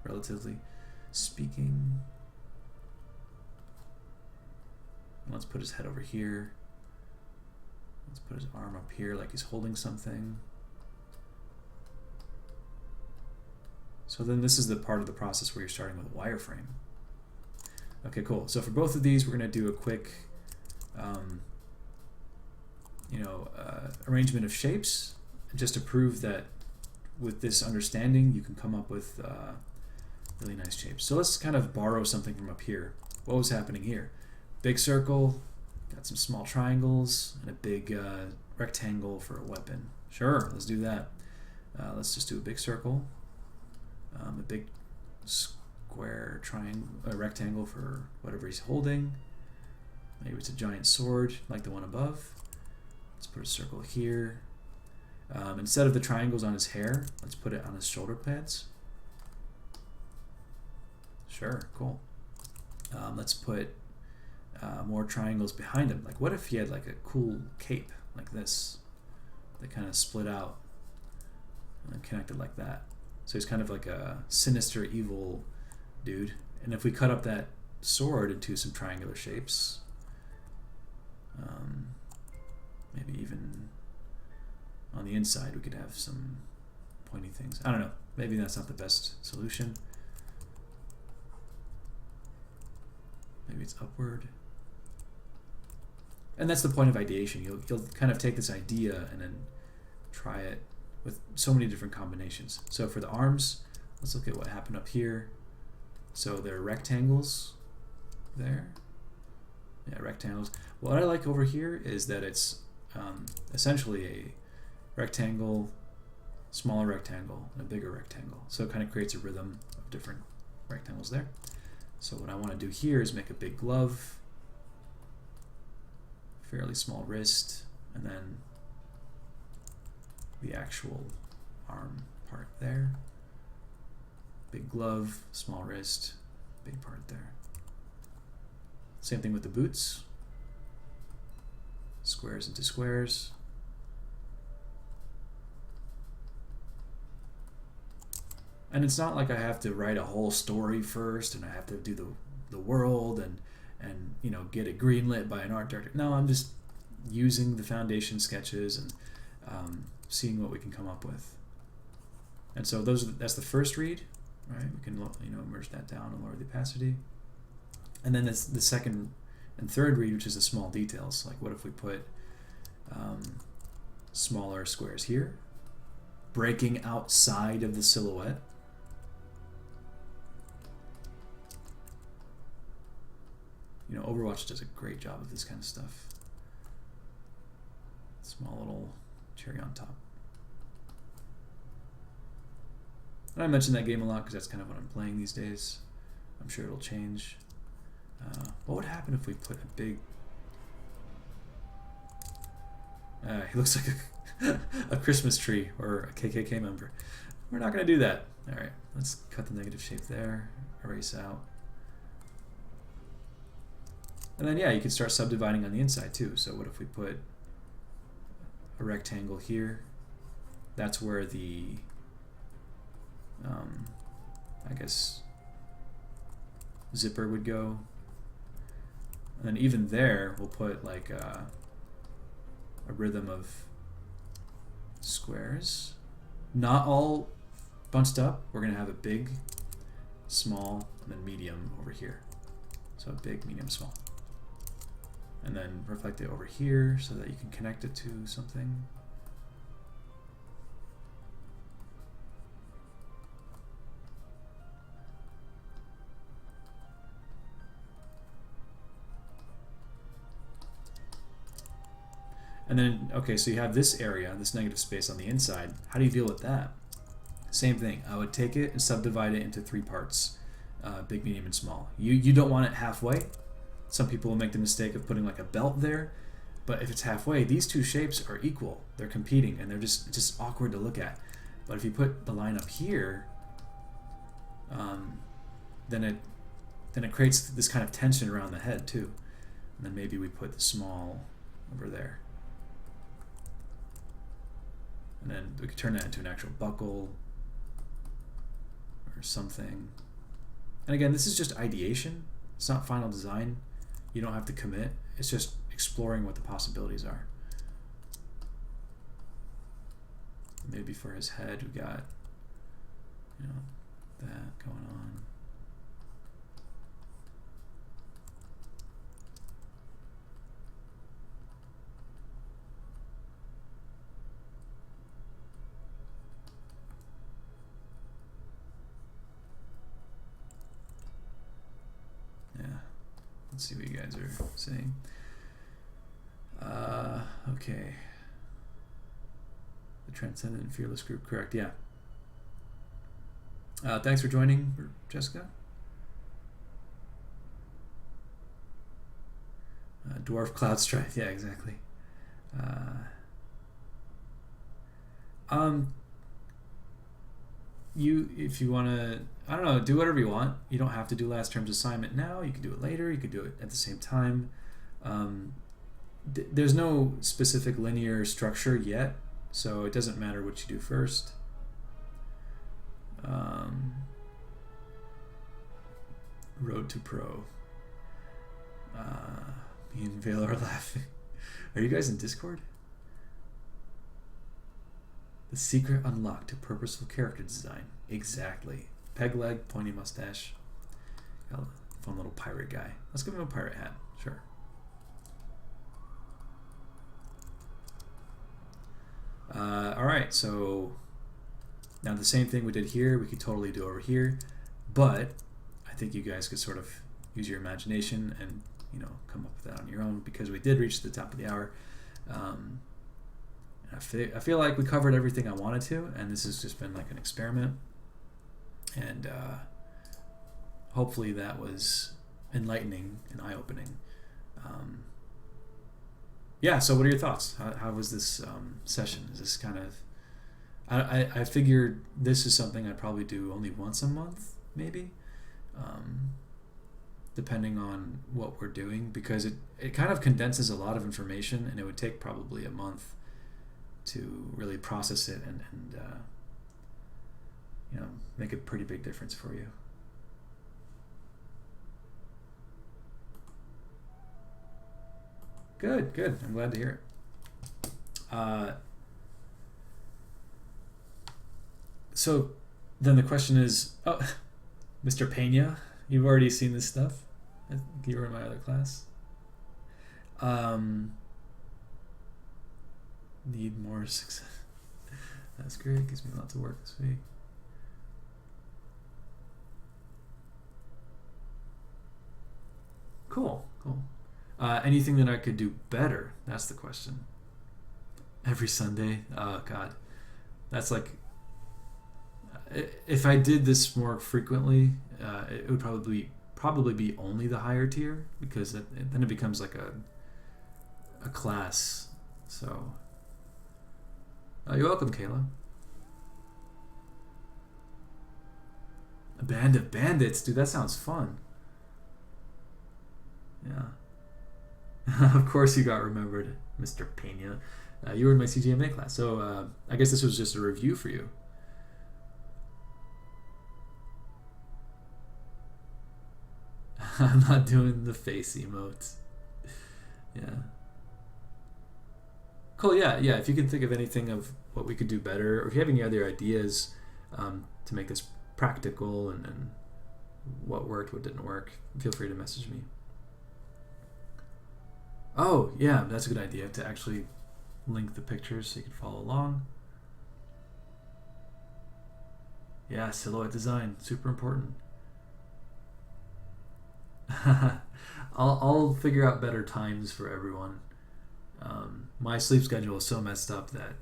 Speaker 2: relatively speaking. And let's put his head over here. Let's put his arm up here like he's holding something. So then this is the part of the process where you're starting with a wireframe. Okay, cool. So for both of these, we're going to do a quick arrangement of shapes, just to prove that with this understanding, you can come up with really nice shapes. So let's kind of borrow something from up here. What was happening here? Big circle, got some small triangles, and a big rectangle for a weapon. Sure, let's do that. Let's just do a big circle. A big square rectangle for whatever he's holding. Maybe it's a giant sword like the one above. Let's put a circle here. Instead of the triangles on his hair, let's put it on his shoulder pads. Sure, cool. Let's put more triangles behind him. Like what if he had like a cool cape like this that kind of split out and connected like that? So he's kind of like a sinister, evil dude. And if we cut up that sword into some triangular shapes, maybe even on the inside we could have some pointy things. I don't know. Maybe that's not the best solution. Maybe it's upward. And that's the point of ideation. You'll kind of take this idea and then try it with so many different combinations. So for the arms, let's look at what happened up here. So there are rectangles there. Yeah, rectangles. What I like over here is that it's essentially a rectangle, smaller rectangle, and a bigger rectangle. So it kind of creates a rhythm of different rectangles there. So what I want to do here is make a big glove, fairly small wrist, and then the actual arm part there. Big glove, small wrist, big part there. Same thing with the boots. Squares into squares. And it's not like I have to write a whole story first and I have to do the world and get it greenlit by an art director. No, I'm just using the foundation sketches and seeing what we can come up with. And so that's the first read, right? We can merge that down and lower the opacity. And then it's the second and third read, which is the small details. Like what if we put smaller squares here, breaking outside of the silhouette. Overwatch does a great job of this kind of stuff. Small little cherry on top. And I mention that game a lot because that's kind of what I'm playing these days. I'm sure it'll change. What would happen if we put a big... he looks like a Christmas tree or a KKK member. We're not going to do that. All right, let's cut the negative shape there, erase out. And then, yeah, you can start subdividing on the inside too. So what if we put a rectangle here? That's where the, I guess, zipper would go. And then even there, we'll put like a rhythm of squares. Not all bunched up. We're going to have a big, small, and then medium over here. So big, medium, small. And then reflect it over here so that you can connect it to something. And then, okay, so you have this area, this negative space on the inside. How do you deal with that? Same thing. I would take it and subdivide it into 3 parts, big, medium, and small. You don't want it halfway. Some people will make the mistake of putting like a belt there, but if it's halfway, these 2 shapes are equal. They're competing, and they're just awkward to look at. But if you put the line up here, then it creates this kind of tension around the head too. And then maybe we put the small over there. And then we could turn that into an actual buckle or something. And again, this is just ideation. It's not final design. You don't have to commit. It's just exploring what the possibilities are. Maybe for his head, we got, you know, that going on. Let's see what you guys are saying. Okay. The Transcendent and Fearless group, correct, yeah. Thanks for joining, Jessica. Dwarf Cloud Strife, yeah, exactly. If you want to, I don't know, do whatever you want. You don't have to do last term's assignment now. You can do it later. You could do it at the same time. There's no specific linear structure yet, so it doesn't matter what you do first. Road to Pro. Me and Vale are laughing. Are you guys in Discord? The secret unlocked to purposeful character design. Exactly. Peg leg, pointy mustache. Got a fun little pirate guy. Let's give him a pirate hat. Sure. Alright, so now the same thing we did here, we could totally do over here, but I think you guys could sort of use your imagination and, you know, come up with that on your own, because we did reach the top of the hour. I feel like we covered everything I wanted to, and this has just been like an experiment. And hopefully that was enlightening and eye-opening. Yeah, so what are your thoughts? How was this session? Is this kind of... I figured this is something I'd probably do only once a month, maybe, depending on what we're doing, because it kind of condenses a lot of information, and it would take probably a month to really process it and you know, make a pretty big difference for you. Good, good. I'm glad to hear it. So then the question is, oh, Mr. Pena, you've already seen this stuff? I think you were in my other class. Need more success. That's great. Gives me lots of work this week. Cool, cool. Anything that I could do better? That's the question. Every Sunday? Oh, God. That's like... If I did this more frequently, it would probably be probably be only the higher tier, because then it becomes like a class. So you're welcome, Kayla. A band of bandits, dude, that sounds fun. Yeah. Of course you got remembered, Mr. Pena. You were in my CGMA class, so I guess this was just a review for you. I'm not doing the face emotes. Yeah. Cool, yeah. If you can think of anything of what we could do better, or if you have any other ideas to make this practical and what worked, what didn't work, feel free to message me. Oh, yeah, that's a good idea, to actually link the pictures so you can follow along. Yeah, silhouette design, super important. I'll figure out better times for everyone. My sleep schedule is so messed up that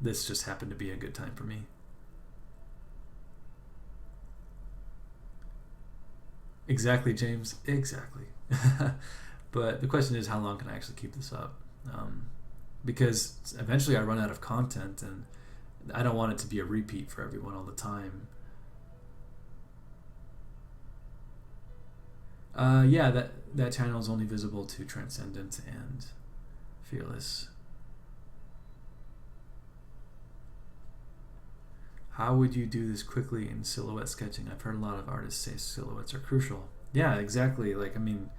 Speaker 2: this just happened to be a good time for me. Exactly, James. Exactly. But the question is, how long can I actually keep this up? Because eventually I run out of content, and I don't want it to be a repeat for everyone all the time. Yeah, that channel is only visible to Transcendent and Fearless. How would you do this quickly in silhouette sketching? I've heard a lot of artists say silhouettes are crucial. Yeah, exactly. Like, I mean,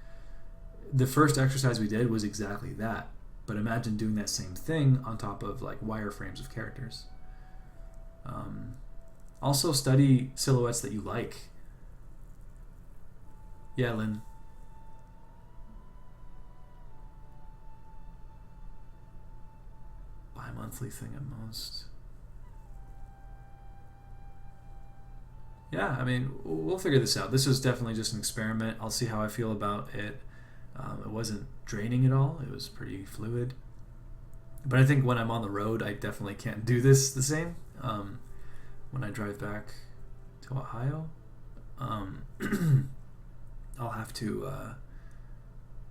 Speaker 2: the first exercise we did was exactly that. But imagine doing that same thing on top of like wireframes of characters. Also study silhouettes that you like. Yeah, Lynn. Bi-monthly thing at most. Yeah, I mean, we'll figure this out. This was definitely just an experiment. I'll see how I feel about it. It wasn't draining at all. It was pretty fluid. But I think when I'm on the road, I definitely can't do this the same. When I drive back to Ohio, I'll have to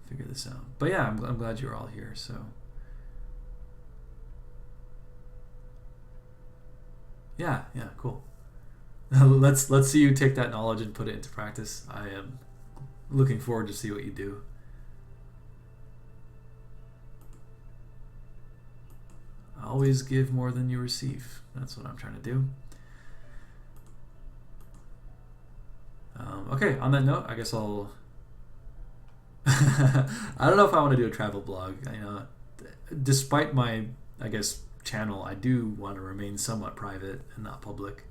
Speaker 2: figure this out. But yeah, I'm glad you're all here. So yeah, cool. let's see you take that knowledge and put it into practice. I am looking forward to see what you do. Always give more than you receive. That's what I'm trying to do. Okay, on that note, I guess I'll... I don't know if I want to do a travel blog. Despite my, I guess, channel, I do want to remain somewhat private and not public.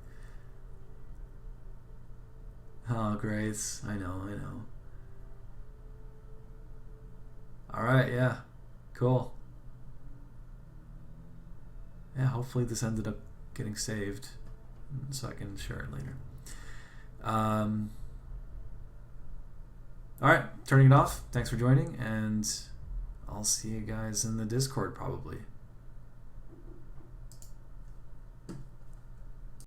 Speaker 2: Oh, Grace. I know. Alright, yeah. Cool. Yeah, hopefully this ended up getting saved so I can share it later. Alright, turning it off. Thanks for joining, and I'll see you guys in the Discord probably.